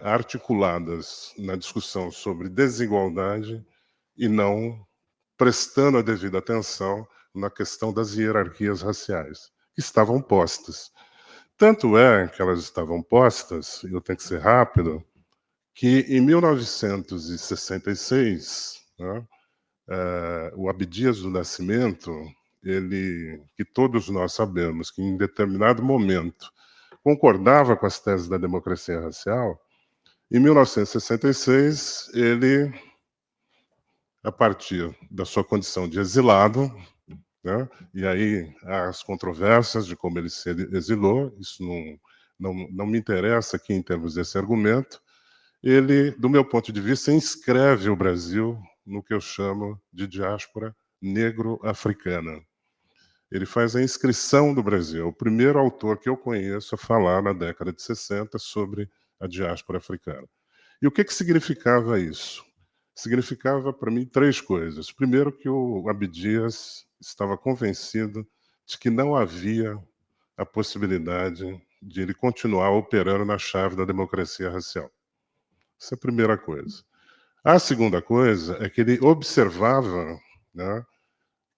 Speaker 3: articuladas na discussão sobre desigualdade e não prestando a devida atenção na questão das hierarquias raciais, que estavam postas. Tanto é que elas estavam postas, e eu tenho que ser rápido, que em 1966, né, o Abdias do Nascimento, ele, que todos nós sabemos que em determinado momento concordava com as teses da democracia racial, em 1966 ele, a partir da sua condição de exilado, né, e aí as controvérsias de como ele se exilou, isso não me interessa aqui em termos desse argumento, ele, do meu ponto de vista, inscreve o Brasil no que eu chamo de diáspora negro-africana. Ele faz a inscrição do Brasil, é o primeiro autor que eu conheço a falar na década de 60 sobre a diáspora africana. E o que significava isso? Significava, para mim, três coisas. Primeiro, que o Abdias estava convencido de que não havia a possibilidade de ele continuar operando na chave da democracia racial. Essa é a primeira coisa. A segunda coisa é que ele observava, né,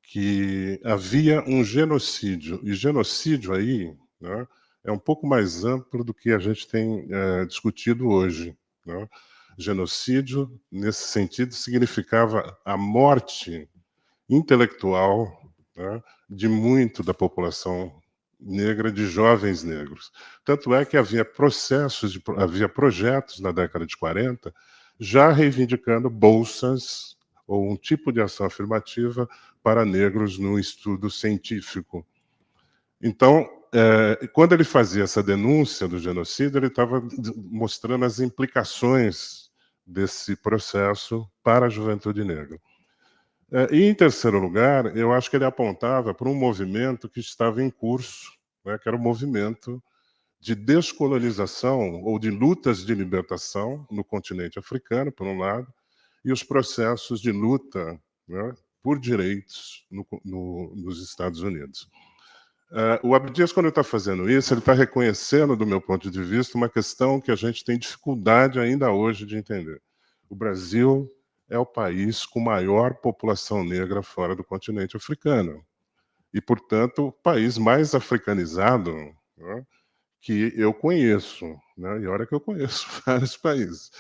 Speaker 3: que havia um genocídio, e genocídio aí, né, é um pouco mais amplo do que a gente tem discutido hoje, né? Genocídio, nesse sentido, significava a morte intelectual, né, de muito da população negra, de jovens negros. Tanto é que havia projetos na década de 40 já reivindicando bolsas ou um tipo de ação afirmativa para negros no estudo científico. Então, quando ele fazia essa denúncia do genocídio, ele estava mostrando as implicações desse processo para a juventude negra. E, em terceiro lugar, eu acho que ele apontava para um movimento que estava em curso, né, que era o movimento de descolonização ou de lutas de libertação no continente africano, por um lado, e os processos de luta, né, por direitos nos Estados Unidos. O Abdias, quando ele está fazendo isso, ele está reconhecendo, do meu ponto de vista, uma questão que a gente tem dificuldade ainda hoje de entender. O Brasil é o país com maior população negra fora do continente africano. E, portanto, o país mais africanizado, né, que eu conheço, né, e olha que eu conheço vários países,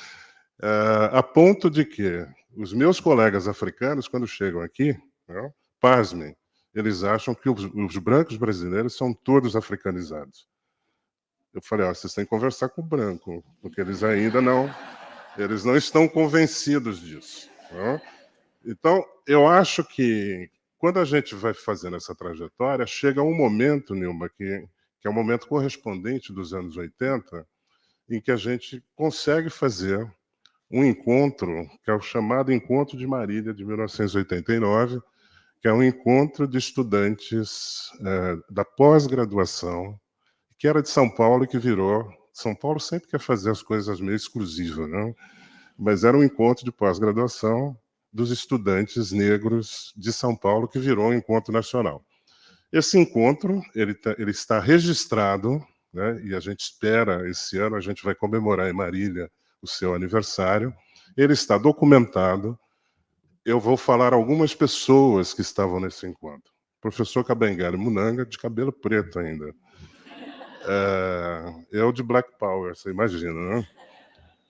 Speaker 3: a ponto de que os meus colegas africanos, quando chegam aqui, né, pasmem, eles acham que os brancos brasileiros são todos africanizados. Eu falei, vocês têm que conversar com o branco, porque eles ainda eles não estão convencidos disso. Né? Então, eu acho que quando a gente vai fazendo essa trajetória, chega um momento, Nilma, que é um momento correspondente dos anos 80, em que a gente consegue fazer um encontro, que é o chamado Encontro de Marília, de 1989, que é um encontro de estudantes da pós-graduação, que era de São Paulo e que virou... São Paulo sempre quer fazer as coisas meio exclusivas, né? Mas era um encontro de pós-graduação dos estudantes negros de São Paulo, que virou um encontro nacional. Esse encontro ele está registrado, né, e a gente espera, esse ano a gente vai comemorar em Marília o seu aniversário, ele está documentado. Eu vou falar algumas pessoas que estavam nesse encontro. Professor Kabengele Munanga, de cabelo preto ainda. Eu de Black Power, você imagina, né?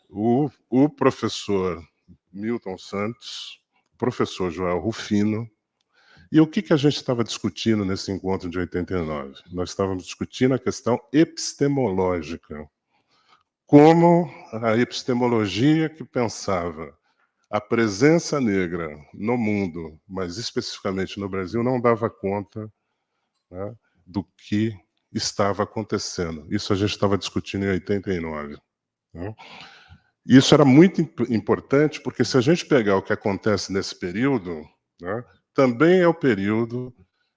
Speaker 3: O professor Milton Santos, o professor Joel Rufino. E o que a gente estava discutindo nesse encontro de 89? Nós estávamos discutindo a questão epistemológica. Como a epistemologia que pensava a presença negra no mundo, mas especificamente no Brasil, não dava conta, né, do que estava acontecendo. Isso a gente estava discutindo em 89. Né? Isso era muito importante, porque se a gente pegar o que acontece nesse período, né, também é o período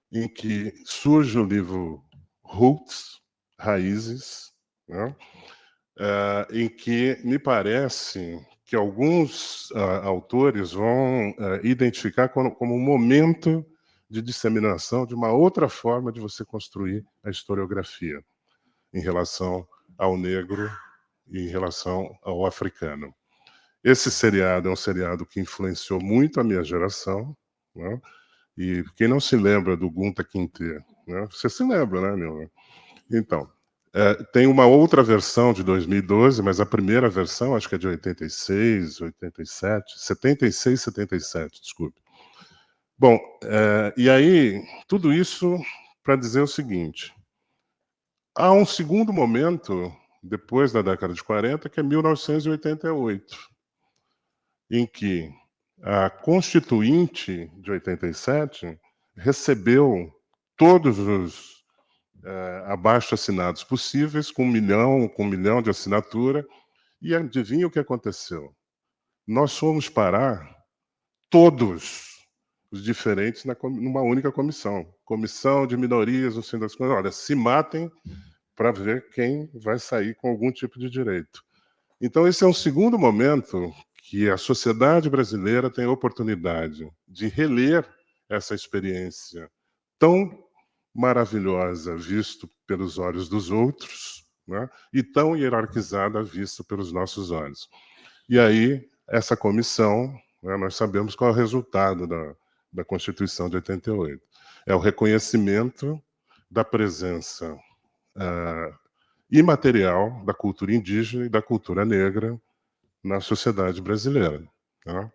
Speaker 3: em que surge o livro Roots, Raízes, né, em que me parece que alguns autores vão identificar como um momento de disseminação de uma outra forma de você construir a historiografia em relação ao negro e em relação ao africano. Esse seriado é um seriado que influenciou muito a minha geração, né? E quem não se lembra do Gunta Kinte, né? Você se lembra, né, meu? Então, tem uma outra versão de 2012, mas a primeira versão, acho que é de 86, 87, 76, 77, desculpe. Bom, e aí, tudo isso para dizer o seguinte: há um segundo momento, depois da década de 40, que é 1988, em que a Constituinte de 87 recebeu todos os abaixo-assinados possíveis, com um milhão de assinatura, e adivinha o que aconteceu? Nós fomos parar todos os diferentes numa única comissão. Comissão de minorias, não sei das coisas. Olha, se matem para ver quem vai sair com algum tipo de direito. Então, esse é um segundo momento que a sociedade brasileira tem a oportunidade de reler essa experiência tão maravilhosa visto pelos olhos dos outros, né, e tão hierarquizada visto pelos nossos olhos. E aí, essa comissão, né, nós sabemos qual é o resultado da Constituição de 88. É o reconhecimento da presença imaterial da cultura indígena e da cultura negra na sociedade brasileira. Tá?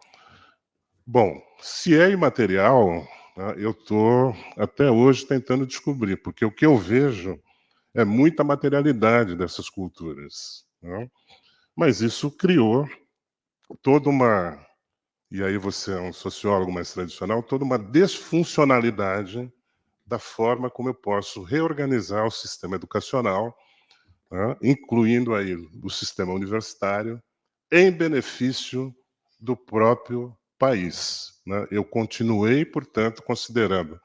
Speaker 3: Bom, se é imaterial, tá, eu estou até hoje tentando descobrir, porque o que eu vejo é muita materialidade dessas culturas. Tá? Mas isso criou toda uma, e aí você é um sociólogo mais tradicional, toda uma desfuncionalidade da forma como eu posso reorganizar o sistema educacional, tá, incluindo aí o sistema universitário, em benefício do próprio país. Né? Eu continuei, portanto, considerando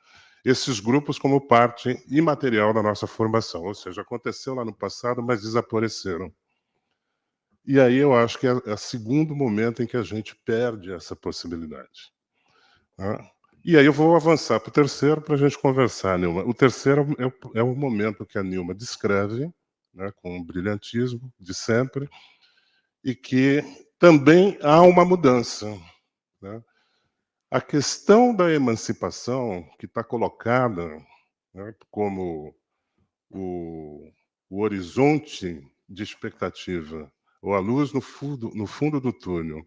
Speaker 3: esses grupos como parte imaterial da nossa formação, ou seja, aconteceu lá no passado, mas desapareceram. E aí eu acho que é o segundo momento em que a gente perde essa possibilidade. Tá? E aí eu vou avançar para o terceiro para a gente conversar, Nilma. O terceiro é o momento que a Nilma descreve, né, com um brilhantismo de sempre, e que também há uma mudança. Né? A questão da emancipação, que está colocada, né, como o horizonte de expectativa, ou a luz no fundo do túnel,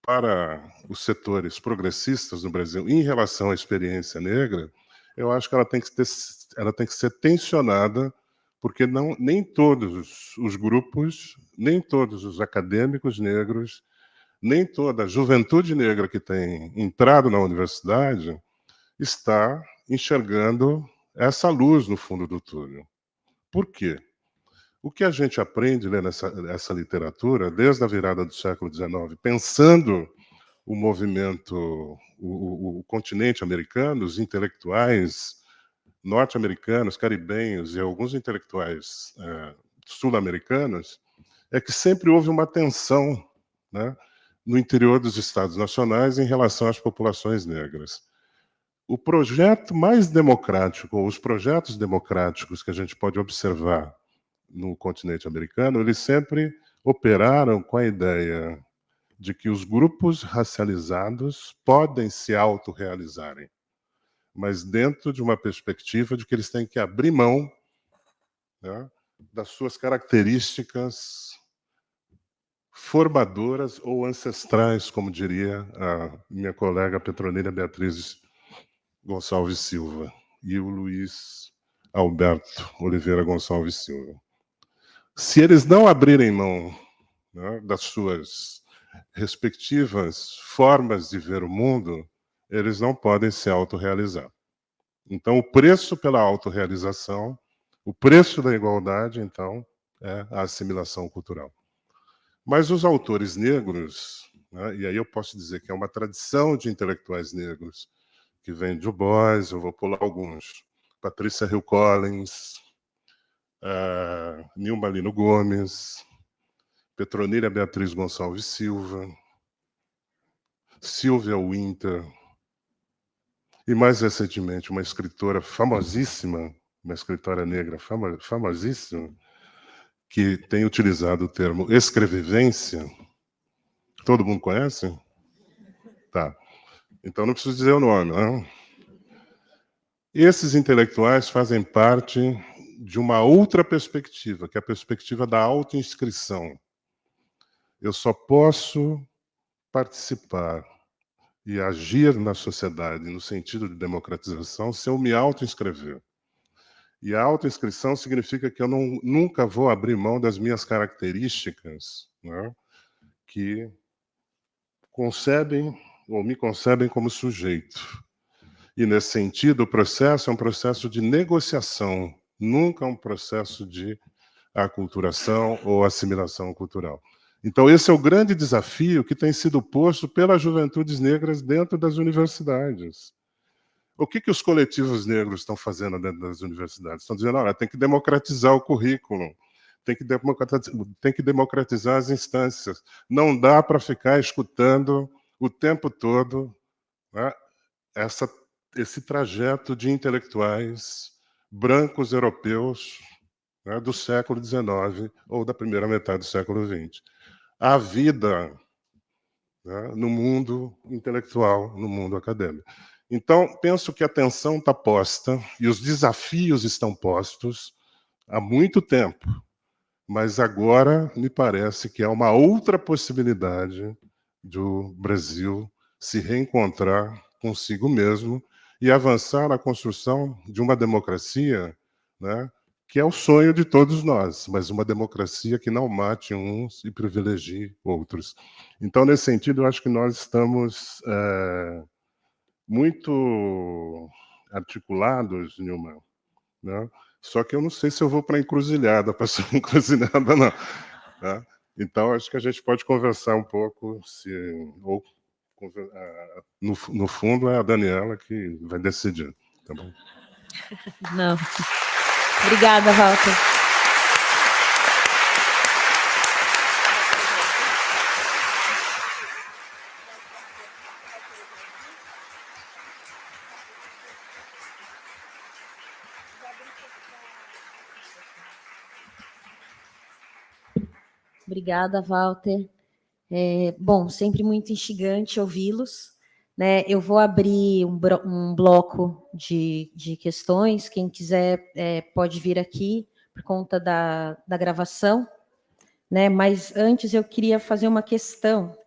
Speaker 3: para os setores progressistas no Brasil em relação à experiência negra, eu acho que ela tem que ser tensionada, porque nem todos os grupos, nem todos os acadêmicos negros, nem toda a juventude negra que tem entrado na universidade está enxergando essa luz no fundo do túnel. Por quê? O que a gente aprende lendo essa literatura, desde a virada do século XIX, pensando o movimento, o continente americano, os intelectuais norte-americanos, caribenhos e alguns intelectuais sul-americanos, é que sempre houve uma tensão, né, no interior dos Estados nacionais em relação às populações negras. O projeto mais democrático, ou os projetos democráticos que a gente pode observar no continente americano, eles sempre operaram com a ideia de que os grupos racializados podem se autorrealizarem, mas dentro de uma perspectiva de que eles têm que abrir mão, né, das suas características formadoras ou ancestrais, como diria a minha colega Petronila Beatriz Gonçalves Silva e o Luiz Alberto Oliveira Gonçalves Silva. Se eles não abrirem mão, né, das suas respectivas formas de ver o mundo, eles não podem se autorrealizar. Então, o preço pela autorrealização, o preço da igualdade, então, é a assimilação cultural. Mas os autores negros, né, e aí eu posso dizer que é uma tradição de intelectuais negros, que vem de Du Bois, eu vou pular alguns, Patrícia Hill Collins, Nilma Lino Gomes, Petronila Beatriz Gonçalves Silva, Sylvia Wynter, e mais recentemente uma escritora famosíssima, uma escritora negra famosíssima, que tem utilizado o termo escrevivência. Todo mundo conhece? Tá. Então não preciso dizer o nome, né? Esses intelectuais fazem parte de uma outra perspectiva, que é a perspectiva da autoinscrição. Eu só posso participar e agir na sociedade no sentido de democratização se eu me autoinscrever. E a autoinscrição significa que eu nunca vou abrir mão das minhas características, né, que concebem ou me concebem como sujeito. E, nesse sentido, o processo é um processo de negociação, nunca um processo de aculturação ou assimilação cultural. Então, esse é o grande desafio que tem sido posto pelas juventudes negras dentro das universidades. O que os coletivos negros estão fazendo dentro das universidades? Estão dizendo, olha, tem que democratizar o currículo, tem que democratizar as instâncias. Não dá para ficar escutando o tempo todo, né, esse trajeto de intelectuais brancos europeus, né, do século XIX ou da primeira metade do século XX. A vida, né, no mundo intelectual, no mundo acadêmico. Então, penso que a atenção está posta e os desafios estão postos há muito tempo, mas agora me parece que há uma outra possibilidade do Brasil se reencontrar consigo mesmo e avançar na construção de uma democracia, né, que é o sonho de todos nós, mas uma democracia que não mate uns e privilegie outros. Então, nesse sentido, eu acho que nós estamos muito articulados, Nilma, né? Só que eu não sei se eu vou para a encruzilhada, para essa encruzilhada, não. Tá? Então, acho que a gente pode conversar um pouco, no fundo, é a Daniela que vai decidir. Tá bom?
Speaker 1: Não. Obrigada, Walter. Obrigada, Walter. Bom, sempre muito instigante ouvi-los, né? Eu vou abrir um bloco de questões. Quem quiser pode vir aqui por conta da gravação, né? Mas antes eu queria fazer uma questão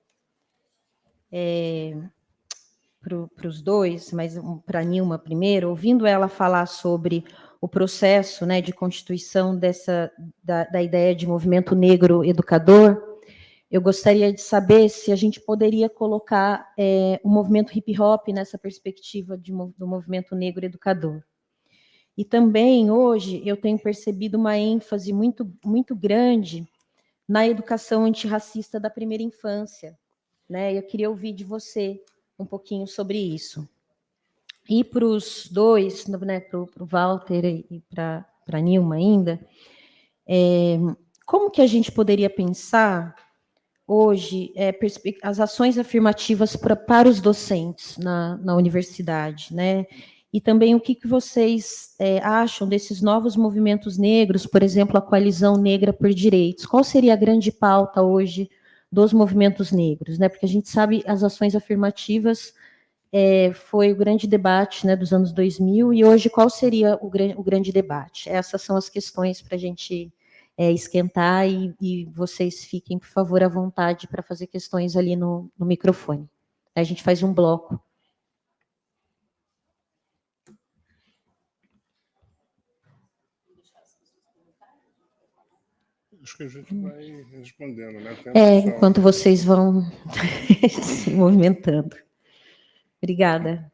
Speaker 1: para os dois, mas para a Nilma primeiro, ouvindo ela falar sobre o processo, né, de constituição da ideia de movimento negro educador. Eu gostaria de saber se a gente poderia colocar o movimento hip-hop nessa perspectiva do movimento negro educador. E também, hoje, eu tenho percebido uma ênfase muito, muito grande na educação antirracista da primeira infância, né? Eu queria ouvir de você um pouquinho sobre isso. E para os dois, né, para o Walter e para a Nilma ainda, como que a gente poderia pensar hoje as ações afirmativas para os docentes na universidade, né? E também o que vocês acham desses novos movimentos negros, por exemplo, a Coalizão Negra por Direitos? Qual seria a grande pauta hoje dos movimentos negros, né? Porque a gente sabe as ações afirmativas foi o grande debate, né, dos anos 2000, e hoje qual seria o grande debate? Essas são as questões para a gente esquentar, e vocês fiquem, por favor, à vontade para fazer questões ali no microfone. A gente faz um bloco.
Speaker 3: Acho que a gente vai respondendo, né?
Speaker 1: Enquanto vocês vão se movimentando. Obrigada.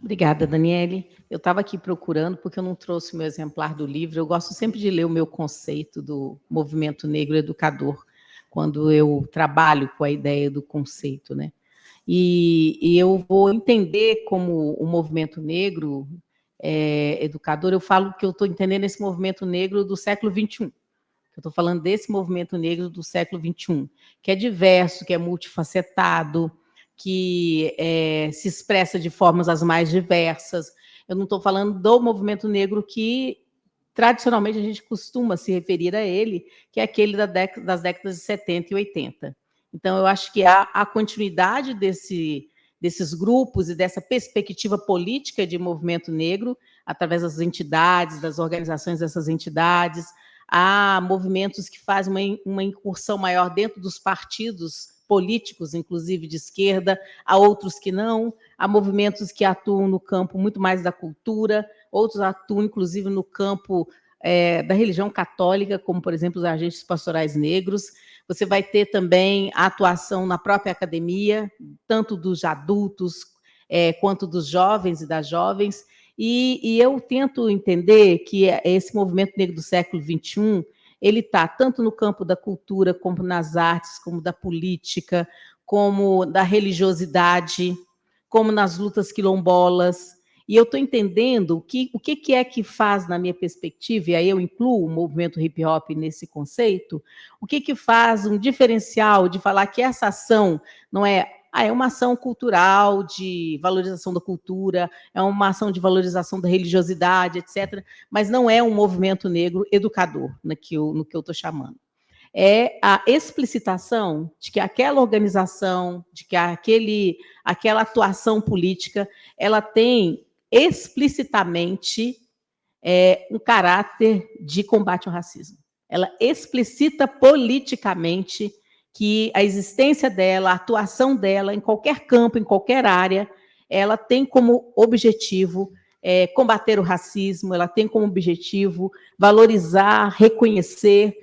Speaker 2: Obrigada, Daniele. Eu estava aqui procurando, porque eu não trouxe o meu exemplar do livro. Eu gosto sempre de ler o meu conceito do movimento negro educador, quando eu trabalho com a ideia do conceito, né? E eu vou entender como o movimento negro educador, eu falo que eu estou entendendo esse movimento negro do século XXI. Eu estou falando desse movimento negro do século XXI, que é diverso, que é multifacetado, que se expressa de formas as mais diversas. Eu não estou falando do movimento negro que, tradicionalmente, a gente costuma se referir a ele, que é aquele das décadas de 70 e 80. Então, eu acho que a continuidade desses grupos e dessa perspectiva política de movimento negro, através das entidades, das organizações dessas entidades, há movimentos que fazem uma incursão maior dentro dos partidos políticos, inclusive de esquerda, há outros que não, há movimentos que atuam no campo muito mais da cultura, outros atuam, inclusive, no campo da religião católica, como, por exemplo, os agentes pastorais negros. Você vai ter também a atuação na própria academia, tanto dos adultos quanto dos jovens e das jovens, e eu tento entender que esse movimento negro do século XXI, ele está tanto no campo da cultura, como nas artes, como da política, como da religiosidade, como nas lutas quilombolas. E eu estou entendendo o que é que faz, na minha perspectiva, e aí eu incluo o movimento hip-hop nesse conceito, o que faz um diferencial de falar que essa ação não é uma ação cultural de valorização da cultura, é uma ação de valorização da religiosidade, etc., mas não é um movimento negro educador, no que eu estou chamando. É a explicitação de que aquela organização, de que aquela atuação política, ela tem explicitamente um caráter de combate ao racismo. Ela explicita politicamente que a existência dela, a atuação dela, em qualquer campo, em qualquer área, ela tem como objetivo combater o racismo, ela tem como objetivo valorizar, reconhecer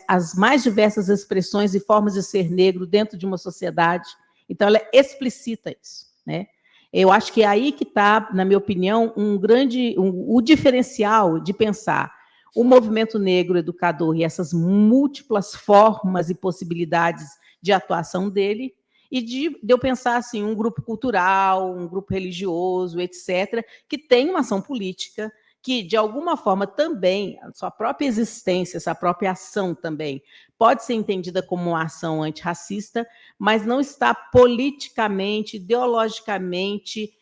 Speaker 2: as mais diversas expressões e formas de ser negro dentro de uma sociedade. Então, ela explicita isso, né? Eu acho que é aí que está, na minha opinião, o diferencial de pensar o movimento negro educador e essas múltiplas formas e possibilidades de atuação dele, e de eu pensar assim, um grupo cultural, um grupo religioso, etc., que tem uma ação política, que, de alguma forma, também, a sua própria existência, essa própria ação também, pode ser entendida como uma ação antirracista, mas não está politicamente, ideologicamente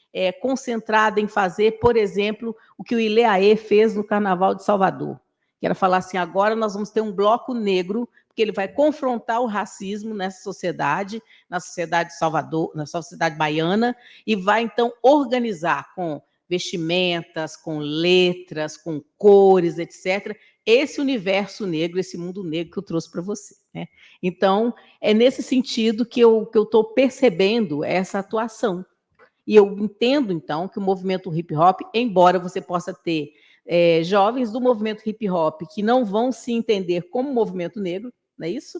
Speaker 2: concentrada em fazer, por exemplo, o que o Ileaê fez no Carnaval de Salvador, que era falar assim, agora nós vamos ter um bloco negro, porque ele vai confrontar o racismo nessa sociedade, na sociedade de Salvador, na sociedade baiana, e vai, então, organizar com vestimentas, com letras, com cores, etc., esse universo negro, esse mundo negro que eu trouxe para você, né? Então, é nesse sentido que eu estou percebendo essa atuação. E eu entendo, então, que o movimento hip-hop, embora você possa ter jovens do movimento hip-hop que não vão se entender como movimento negro, não é isso?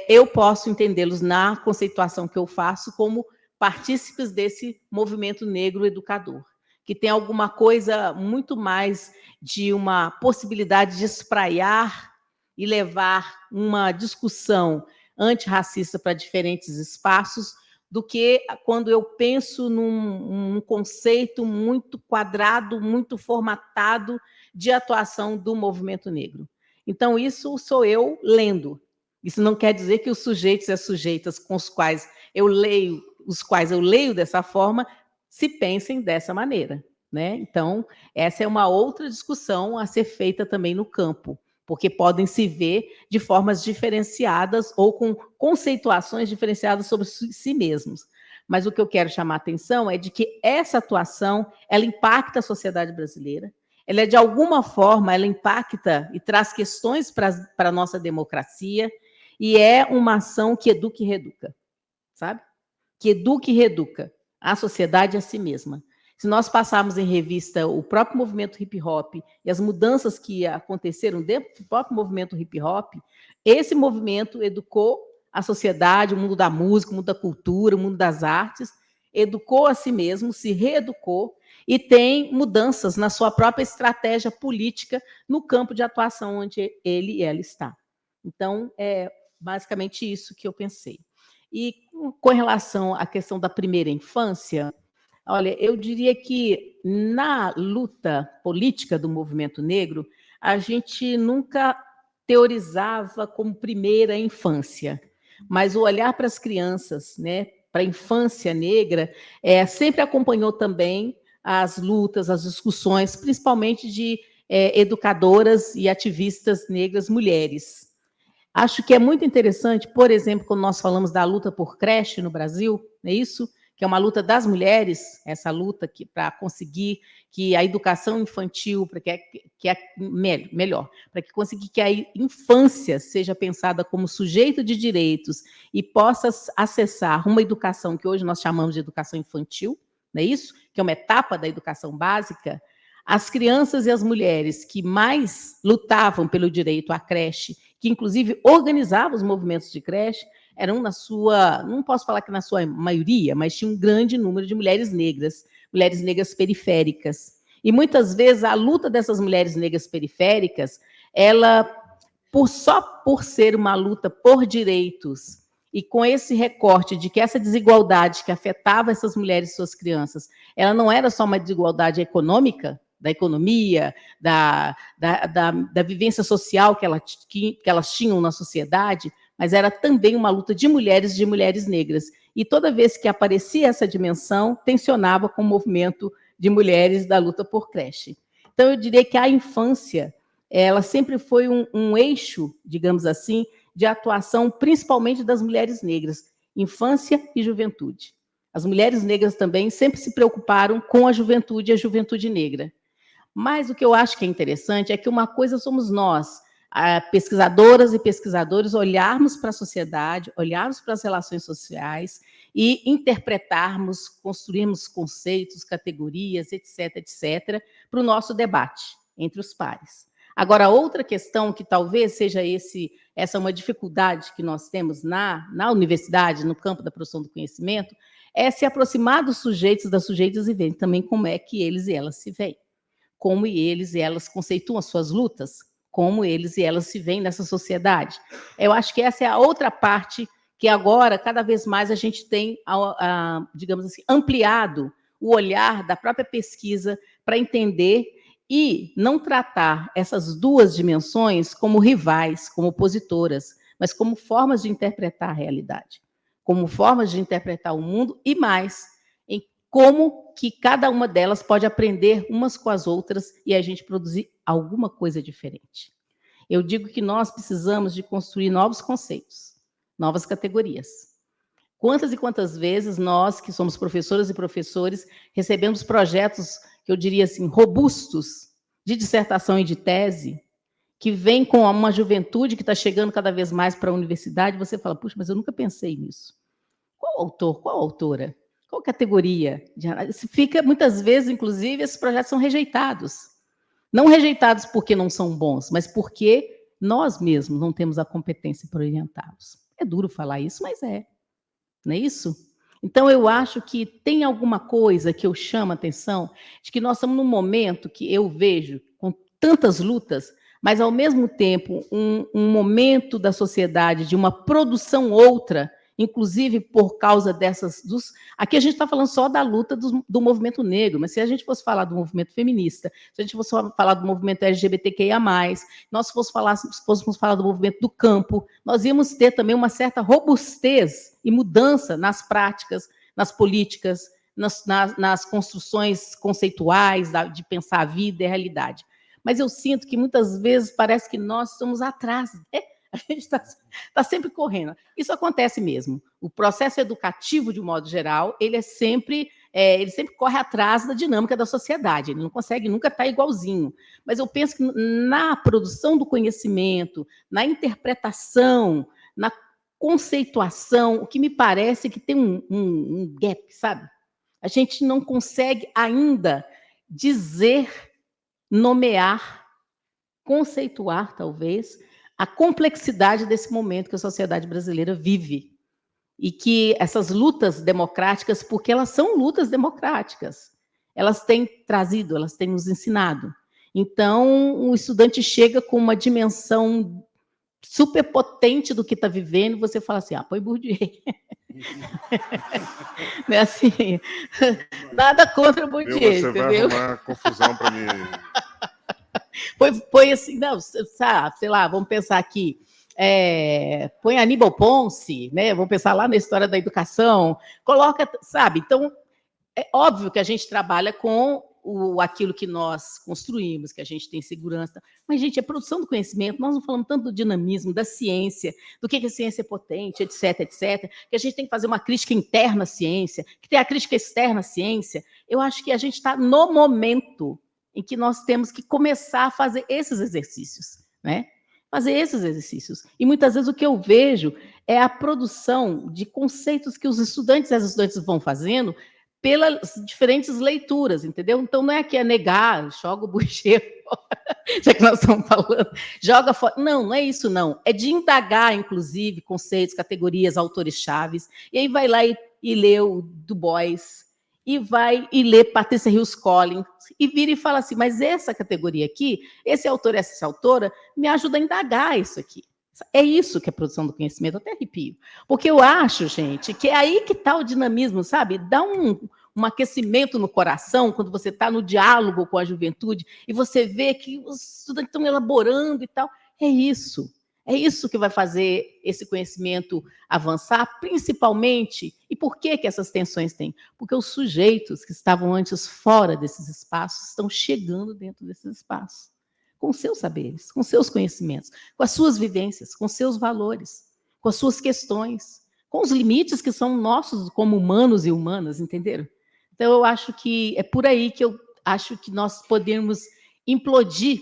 Speaker 2: Eu posso entendê-los na conceituação que eu faço como partícipes desse movimento negro educador, que tem alguma coisa muito mais de uma possibilidade de espraiar e levar uma discussão antirracista para diferentes espaços do que quando eu penso num conceito muito quadrado, muito formatado de atuação do movimento negro. Então, isso sou eu lendo. Isso não quer dizer que os sujeitos e as sujeitas com os quais eu leio dessa forma, se pensem dessa maneira, né? Então, essa é uma outra discussão a ser feita também no campo, porque podem se ver de formas diferenciadas ou com conceituações diferenciadas sobre si mesmos. Mas o que eu quero chamar a atenção é de que essa atuação, ela impacta a sociedade brasileira, ela é, de alguma forma, ela impacta e traz questões para a nossa democracia, e é uma ação que educa e reeduca, sabe? Que educa e reeduca a sociedade a si mesma. Se nós passarmos em revista o próprio movimento hip-hop e as mudanças que aconteceram dentro do próprio movimento hip-hop, esse movimento educou a sociedade, o mundo da música, o mundo da cultura, o mundo das artes, educou a si mesmo, se reeducou e tem mudanças na sua própria estratégia política no campo de atuação onde ele e ela está. Então, é basicamente isso que eu pensei. E com relação à questão da primeira infância, olha, eu diria que na luta política do movimento negro, a gente nunca teorizava como primeira infância, mas o olhar para as crianças, né, para a infância negra, sempre acompanhou também as lutas, as discussões, principalmente de educadoras e ativistas negras mulheres. Acho que é muito interessante, por exemplo, quando nós falamos da luta por creche no Brasil, não é isso? Que é uma luta das mulheres, essa luta para conseguir que a educação infantil, para que é melhor, para que conseguir que a infância seja pensada como sujeito de direitos e possa acessar uma educação que hoje nós chamamos de educação infantil, não é isso? Que é uma etapa da educação básica. As crianças e as mulheres que mais lutavam pelo direito à creche, que inclusive organizavam os movimentos de creche, eram não posso falar que na sua maioria, mas tinha um grande número de mulheres negras periféricas. E muitas vezes a luta dessas mulheres negras periféricas, ela, só por ser uma luta por direitos, e com esse recorte de que essa desigualdade que afetava essas mulheres e suas crianças, ela não era só uma desigualdade econômica, da economia, da vivência social que elas tinham na sociedade, mas era também uma luta de mulheres negras. E toda vez que aparecia essa dimensão, tensionava com o movimento de mulheres da luta por creche. Então, eu diria que a infância, ela sempre foi um eixo, digamos assim, de atuação, principalmente das mulheres negras, infância e juventude. As mulheres negras também sempre se preocuparam com a juventude e a juventude negra. Mas o que eu acho que é interessante é que uma coisa somos nós, pesquisadoras e pesquisadores, olharmos para a sociedade, olharmos para as relações sociais e interpretarmos, construirmos conceitos, categorias, etc., para o nosso debate entre os pares. Agora, outra questão que talvez seja essa uma dificuldade que nós temos na universidade, no campo da produção do conhecimento, é se aproximar dos sujeitos, das sujeitas e ver também como é que eles e elas se veem, como eles e elas conceituam as suas lutas, como eles e elas se veem nessa sociedade. Eu acho que essa é a outra parte que agora, cada vez mais, a gente tem, digamos assim, ampliado o olhar da própria pesquisa para entender e não tratar essas duas dimensões como rivais, como opositoras, mas como formas de interpretar a realidade, como formas de interpretar o mundo e mais, em como que cada uma delas pode aprender umas com as outras e a gente produzir alguma coisa diferente. Eu digo que nós precisamos de construir novos conceitos, novas categorias. Quantas e quantas vezes nós, que somos professoras e professores, recebemos projetos, que eu diria assim, robustos, de dissertação e de tese, que vem com uma juventude que está chegando cada vez mais para a universidade, você fala, puxa, mas eu nunca pensei nisso. Qual autor, qual autora? Qual categoria de análise? Fica, muitas vezes, inclusive, esses projetos são rejeitados. Não rejeitados porque não são bons, mas porque nós mesmos não temos a competência para orientá-los. É duro falar isso, mas é. Não é isso? Então, eu acho que tem alguma coisa que eu chamo a atenção, de que nós estamos num momento que eu vejo, com tantas lutas, mas, ao mesmo tempo, um momento da sociedade de uma produção outra, inclusive por causa dessas... Aqui a gente está falando só da luta do movimento negro, mas se a gente fosse falar do movimento feminista, se a gente fosse falar do movimento LGBTQIA+, nós fôssemos falar do movimento do campo, nós íamos ter também uma certa robustez e mudança nas práticas, nas políticas, nas construções conceituais de pensar a vida e a realidade. Mas eu sinto que, muitas vezes, parece que nós estamos atrás, né? A gente está sempre correndo. Isso acontece mesmo. O processo educativo, de um modo geral, ele sempre corre atrás da dinâmica da sociedade. Ele não consegue nunca estar igualzinho. Mas eu penso que na produção do conhecimento, na interpretação, na conceituação, o que me parece que tem um gap, sabe? A gente não consegue ainda dizer, nomear, conceituar, talvez, a complexidade desse momento que a sociedade brasileira vive. E que essas lutas democráticas, porque elas são lutas democráticas, elas têm trazido, elas têm nos ensinado. Então, o estudante chega com uma dimensão superpotente do que está vivendo, você fala assim, põe Bourdieu. Não é assim, nada contra Bourdieu,
Speaker 3: você
Speaker 2: entendeu?
Speaker 3: Vai arrumar confusão para mim.
Speaker 2: Põe assim, não, sei lá, vamos pensar aqui, põe Aníbal Ponce, né? Vamos pensar lá na história da educação, coloca, sabe? Então, é óbvio que a gente trabalha com aquilo que nós construímos, que a gente tem segurança, mas, gente, a produção do conhecimento, nós não falamos tanto do dinamismo, da ciência, do que a ciência é potente, etc., etc., que a gente tem que fazer uma crítica interna à ciência, que tem a crítica externa à ciência. Eu acho que a gente está no momento em que nós temos que começar a fazer esses exercícios, né? Fazer esses exercícios. E, muitas vezes, o que eu vejo é a produção de conceitos que os estudantes e as estudantes vão fazendo pelas diferentes leituras, entendeu? Então, não é que é negar, joga o Bourdieu fora, já que nós estamos falando, joga fora. Não é isso, não. É de indagar, inclusive, conceitos, categorias, autores chaves, e aí vai lá e lê o Du Bois, e vai e lê Patrícia Hills Collins, e vira e fala assim, mas essa categoria aqui, esse autor, essa autora, me ajuda a indagar isso aqui. É isso que é produção do conhecimento, eu até arrepio. Porque eu acho, gente, que é aí que está o dinamismo, sabe? Dá um aquecimento no coração quando você está no diálogo com a juventude e você vê que os estudantes estão elaborando e tal. É isso que vai fazer esse conhecimento avançar, principalmente. E por que essas tensões têm? Porque os sujeitos que estavam antes fora desses espaços estão chegando dentro desses espaços, com seus saberes, com seus conhecimentos, com as suas vivências, com seus valores, com as suas questões, com os limites que são nossos como humanos e humanas, entenderam? Então, eu acho que é por aí que eu acho que nós podemos implodir,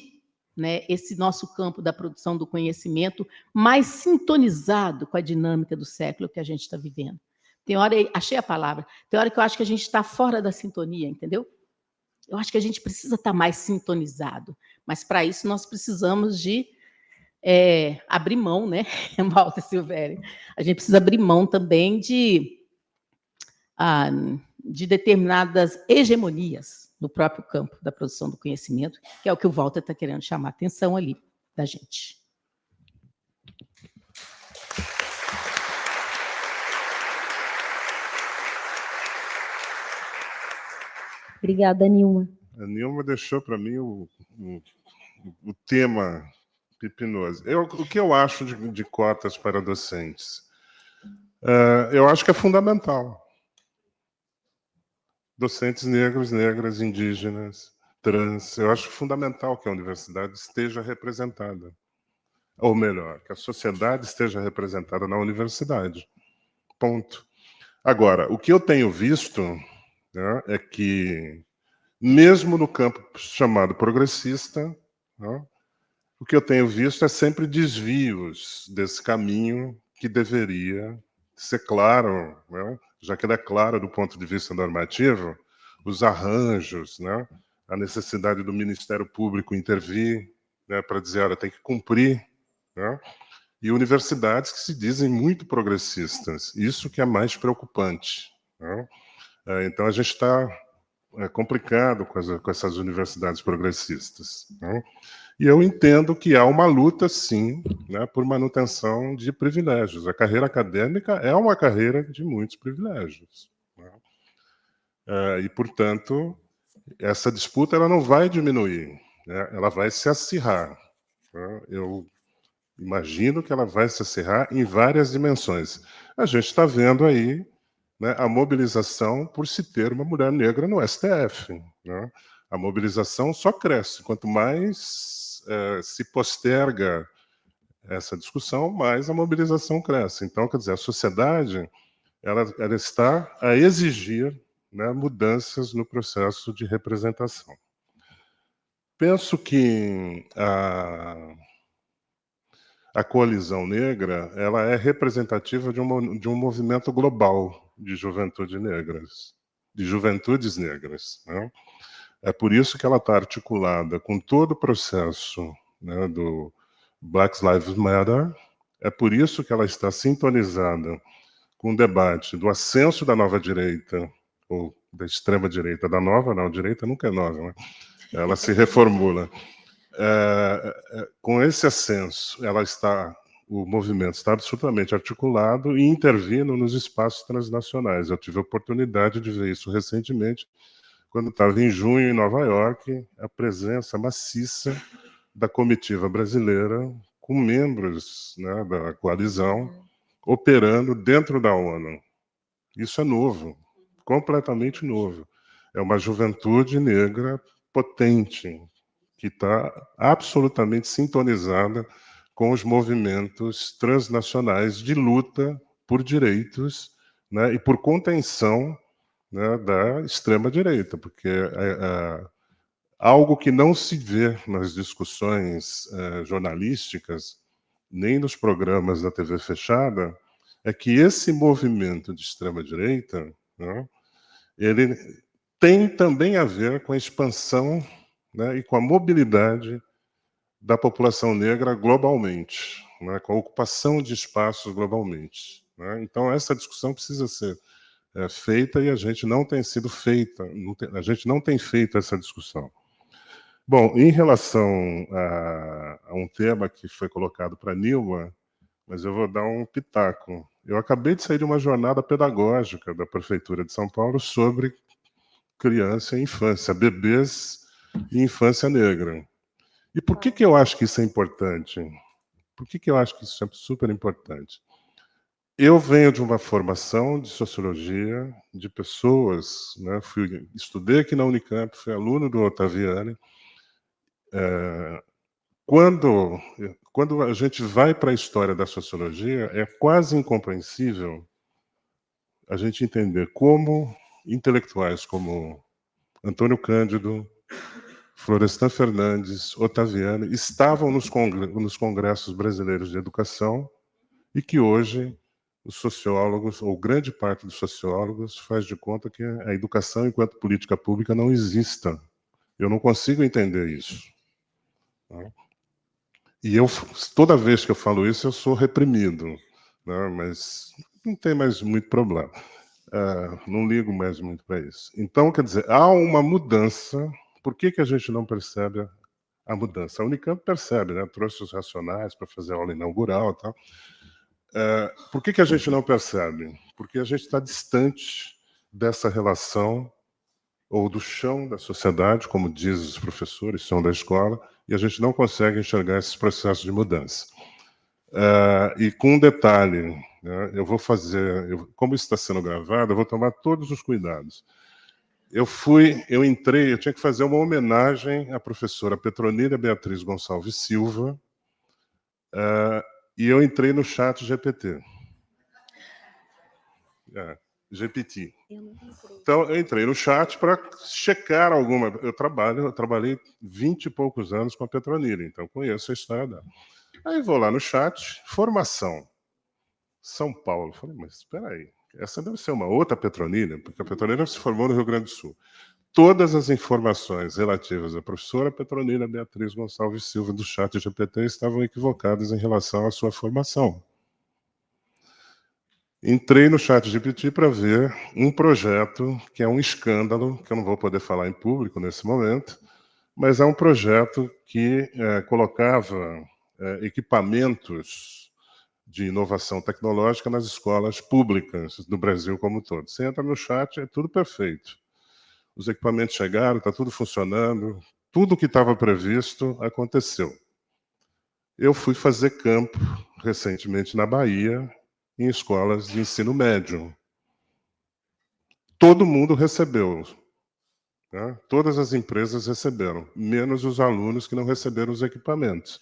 Speaker 2: né, esse nosso campo da produção do conhecimento mais sintonizado com a dinâmica do século que a gente está vivendo. Tem hora, achei a palavra, tem hora que eu acho que a gente está fora da sintonia, entendeu? Eu acho que a gente precisa estar mais sintonizado, mas para isso nós precisamos de abrir mão, né, Walter Silvério? A gente precisa abrir mão também de determinadas hegemonias no próprio campo da produção do conhecimento, que é o que o Walter está querendo chamar a atenção ali da gente.
Speaker 1: Obrigada, Nilma.
Speaker 3: A Nilma deixou para mim o tema hipnose. O que eu acho de cotas para docentes? Eu acho que é fundamental. Docentes negros, negras, indígenas, trans, eu acho fundamental que a universidade esteja representada. Ou melhor, que a sociedade esteja representada na universidade. Ponto. Agora, o que eu tenho visto, né, é que, mesmo no campo chamado progressista, né, o que eu tenho visto é sempre desvios desse caminho que deveria ser claro, né, já que ele é claro do ponto de vista normativo, os arranjos, né, a necessidade do Ministério Público intervir, né, para dizer, olha, tem que cumprir, né, e universidades que se dizem muito progressistas, isso que é mais preocupante, né? Então a gente está complicado com essas universidades progressistas, né? E eu entendo que há uma luta, sim, né, por manutenção de privilégios. A carreira acadêmica é uma carreira de muitos privilégios, né? E, portanto, essa disputa ela não vai diminuir, né? Ela vai se acirrar, né? Eu imagino que ela vai se acirrar em várias dimensões. A gente está vendo aí, né, a mobilização por se ter uma mulher negra no STF, né? A mobilização só cresce. Quanto mais se posterga essa discussão, mais a mobilização cresce. Então, quer dizer, a sociedade ela está a exigir, né, mudanças no processo de representação. Penso que a coalizão negra ela é representativa de um movimento global de juventudes negras, né? É por isso que ela está articulada com todo o processo, né, do Black Lives Matter, é por isso que ela está sintonizada com o debate do ascenso da nova direita, ou da extrema direita, da nova, não, a direita nunca é nova, né? Ela se reformula. Com esse ascenso, o movimento está absolutamente articulado e intervindo nos espaços transnacionais. Eu tive a oportunidade de ver isso recentemente, quando estava em junho em Nova York, a presença maciça da comitiva brasileira com membros, né, da coalizão operando dentro da ONU. Isso é novo, completamente novo. É uma juventude negra potente, que está absolutamente sintonizada com os movimentos transnacionais de luta por direitos, né, e por contenção, né, da extrema-direita, porque algo que não se vê nas discussões jornalísticas, nem nos programas da TV fechada, é que esse movimento de extrema-direita, né, ele tem também a ver com a expansão, né, e com a mobilidade da população negra globalmente, né, com a ocupação de espaços globalmente, né? Então, essa discussão precisa ser feita e a gente não tem sido feita, a gente não tem feito essa discussão. Bom, em relação a um tema que foi colocado para a Nilma, mas eu vou dar um pitaco. Eu acabei de sair de uma jornada pedagógica da Prefeitura de São Paulo sobre criança e infância, bebês e infância negra. E por que eu acho que isso é importante? Por que eu acho que isso é super importante? Eu venho de uma formação de sociologia de pessoas, né? Estudei aqui na Unicamp, fui aluno do Ottaviani. Quando a gente vai para a história da sociologia, é quase incompreensível a gente entender como intelectuais como Antônio Cândido, Florestan Fernandes, Ottaviani estavam nos congressos brasileiros de educação e que hoje os sociólogos, ou grande parte dos sociólogos, faz de conta que a educação enquanto política pública não exista. Eu não consigo entender isso. E toda vez que eu falo isso, eu sou reprimido, né? Mas não tem mais muito problema. Não ligo mais muito para isso. Então, quer dizer, há uma mudança. Por que a gente não percebe a mudança? A Unicamp percebe, né? Trouxe os racionais para fazer a aula inaugural e tal. Por que a gente não percebe? Porque a gente está distante dessa relação, ou do chão da sociedade, como dizem os professores, chão da escola, e a gente não consegue enxergar esses processos de mudança. E com um detalhe, né, como isso está sendo gravado, eu vou tomar todos os cuidados. Eu tinha que fazer uma homenagem à professora Petronília Beatriz Gonçalves Silva, e eu entrei no chat GPT. GPT. Então, eu entrei no chat para checar alguma... Eu trabalhei 20 e poucos anos com a Petronília, então conheço a história dela. Aí vou lá no chat, formação, São Paulo. Falei, mas espera aí, essa deve ser uma outra Petronília, porque a Petronília se formou no Rio Grande do Sul. Todas as informações relativas à professora Petronília Beatriz Gonçalves Silva do chat GPT estavam equivocadas em relação à sua formação. Entrei no ChatGPT para ver um projeto que é um escândalo, que eu não vou poder falar em público nesse momento, mas é um projeto que colocava equipamentos de inovação tecnológica nas escolas públicas do Brasil como um todo. Você entra no chat, é tudo perfeito. Os equipamentos chegaram, está tudo funcionando, tudo que estava previsto aconteceu. Eu fui fazer campo recentemente na Bahia, em escolas de ensino médio. Todo mundo recebeu, né? Todas as empresas receberam, menos os alunos que não receberam os equipamentos.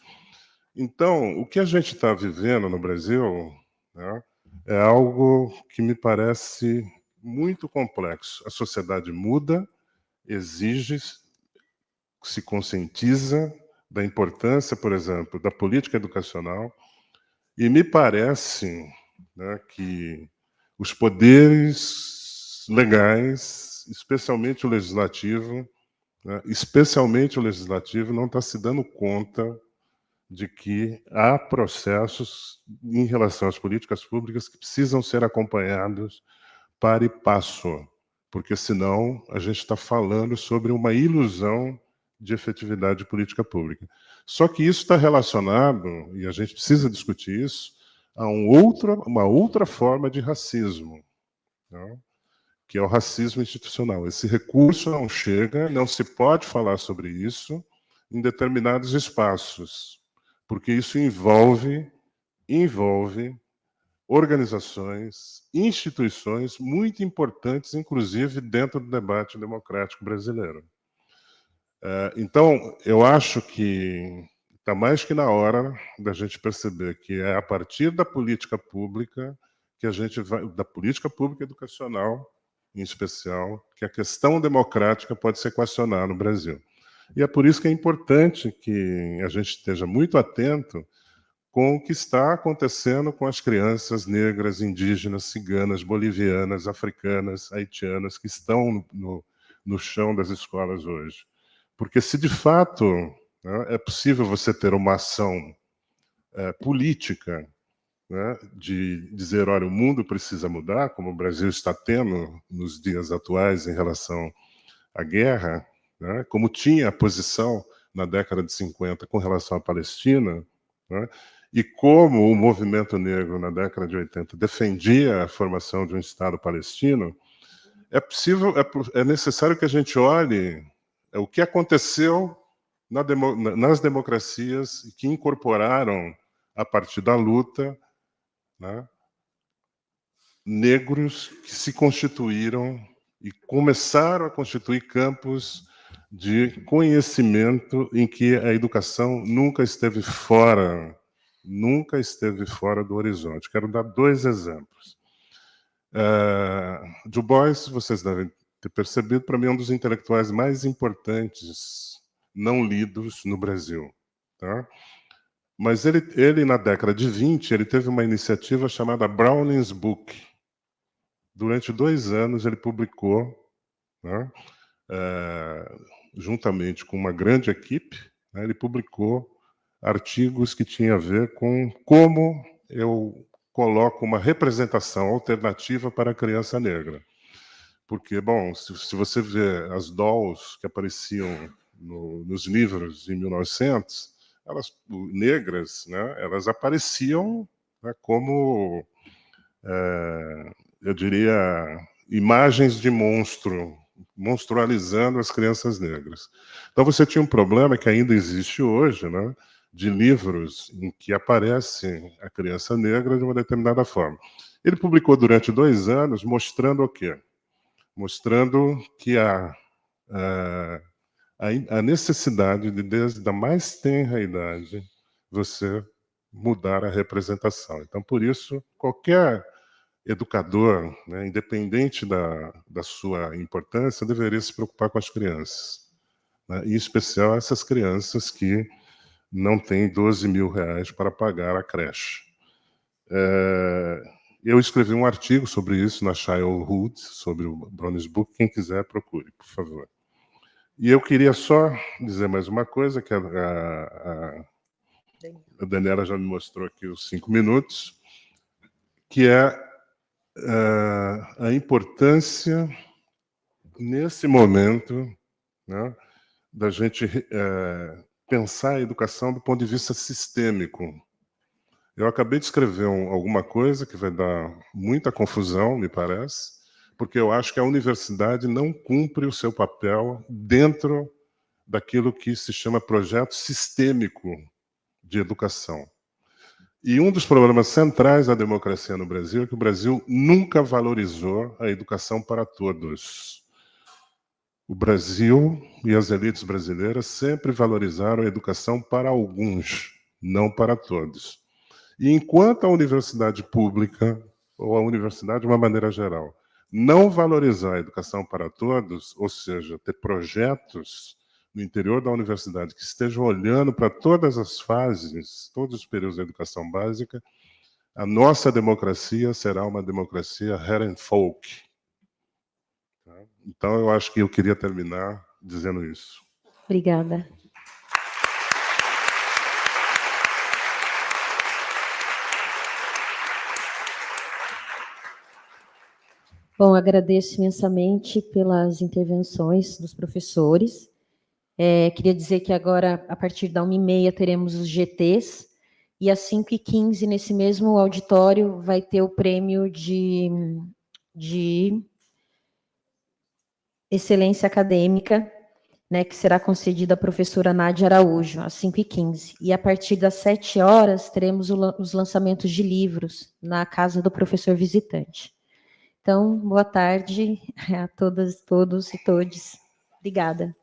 Speaker 3: Então, o que a gente está vivendo no Brasil, né, é algo que me parece muito complexo. A sociedade muda, exige, se conscientiza da importância, por exemplo, da política educacional, e me parece, né, que os poderes legais, especialmente o legislativo, né, não está se dando conta de que há processos em relação às políticas públicas que precisam ser acompanhados para e passo, porque senão a gente está falando sobre uma ilusão de efetividade de política pública. Só que isso está relacionado, e a gente precisa discutir isso, a uma outra forma de racismo, né? Que é o racismo institucional. Esse recurso não chega, não se pode falar sobre isso em determinados espaços, porque isso envolve organizações, instituições muito importantes, inclusive dentro do debate democrático brasileiro. Então, eu acho que está mais que na hora da gente perceber que é a partir da política pública que a gente vai, da política pública educacional, em especial, que a questão democrática pode ser equacionada no Brasil. E é por isso que é importante que a gente esteja muito atento com o que está acontecendo com as crianças negras, indígenas, ciganas, bolivianas, africanas, haitianas, que estão no chão das escolas hoje. Porque se de fato, né, é possível você ter uma ação política, né, de dizer, olha, o mundo precisa mudar, como o Brasil está tendo nos dias atuais em relação à guerra, né, como tinha a posição na década de 50 com relação à Palestina, né, e como o movimento negro na década de 80 defendia a formação de um Estado palestino, é necessário que a gente olhe o que aconteceu nas democracias que incorporaram, a partir da luta, né, negros que se constituíram e começaram a constituir campos de conhecimento em que a educação nunca esteve fora do horizonte. Quero dar 2 exemplos. Du Bois, vocês devem ter percebido, para mim é um dos intelectuais mais importantes não lidos no Brasil, tá? Mas ele, na década de 20, ele teve uma iniciativa chamada Browning's Book. Durante 2 anos ele publicou, né, juntamente com uma grande equipe, né, ele publicou artigos que tinham a ver com como eu coloco uma representação alternativa para a criança negra. Porque, bom, se você vê as dolls que apareciam nos livros em 1900, elas negras, né, elas apareciam, né, como, eu diria, imagens de monstro, monstrualizando as crianças negras. Então você tinha um problema que ainda existe hoje, né, de livros em que aparece a criança negra de uma determinada forma. Ele publicou durante 2 anos mostrando o quê? Mostrando que há a necessidade de, desde a mais tenra idade, você mudar a representação. Então, por isso, qualquer educador, né, independente da sua importância, deveria se preocupar com as crianças, né, em especial essas crianças que não têm 12 mil reais para pagar a creche. Eu escrevi um artigo sobre isso na Childhood, sobre o Browning's Book. Quem quiser, procure, por favor. E eu queria só dizer mais uma coisa, que a Daniela já me mostrou aqui os 5 minutos, que é a importância, nesse momento, né, da gente pensar a educação do ponto de vista sistêmico. Eu acabei de escrever alguma coisa que vai dar muita confusão, me parece, porque eu acho que a universidade não cumpre o seu papel dentro daquilo que se chama projeto sistêmico de educação. E um dos problemas centrais da democracia no Brasil é que o Brasil nunca valorizou a educação para todos. O Brasil e as elites brasileiras sempre valorizaram a educação para alguns, não para todos. E enquanto a universidade pública, ou a universidade de uma maneira geral, não valorizar a educação para todos, ou seja, ter projetos no interior da universidade que estejam olhando para todas as fases, todos os períodos da educação básica, a nossa democracia será uma democracia Herrenvolk. Então, eu acho que eu queria terminar dizendo isso.
Speaker 1: Obrigada. Bom, agradeço imensamente pelas intervenções dos professores. Queria dizer que agora, a partir da 1h30, teremos os GTs, e às 5h15, nesse mesmo auditório, vai ter o prêmio de excelência acadêmica, né, que será concedido à professora Nádia Araújo, às 5h15. E a partir das 7 horas, teremos os lançamentos de livros na casa do professor visitante. Então, boa tarde a todas, todos e todes. Obrigada.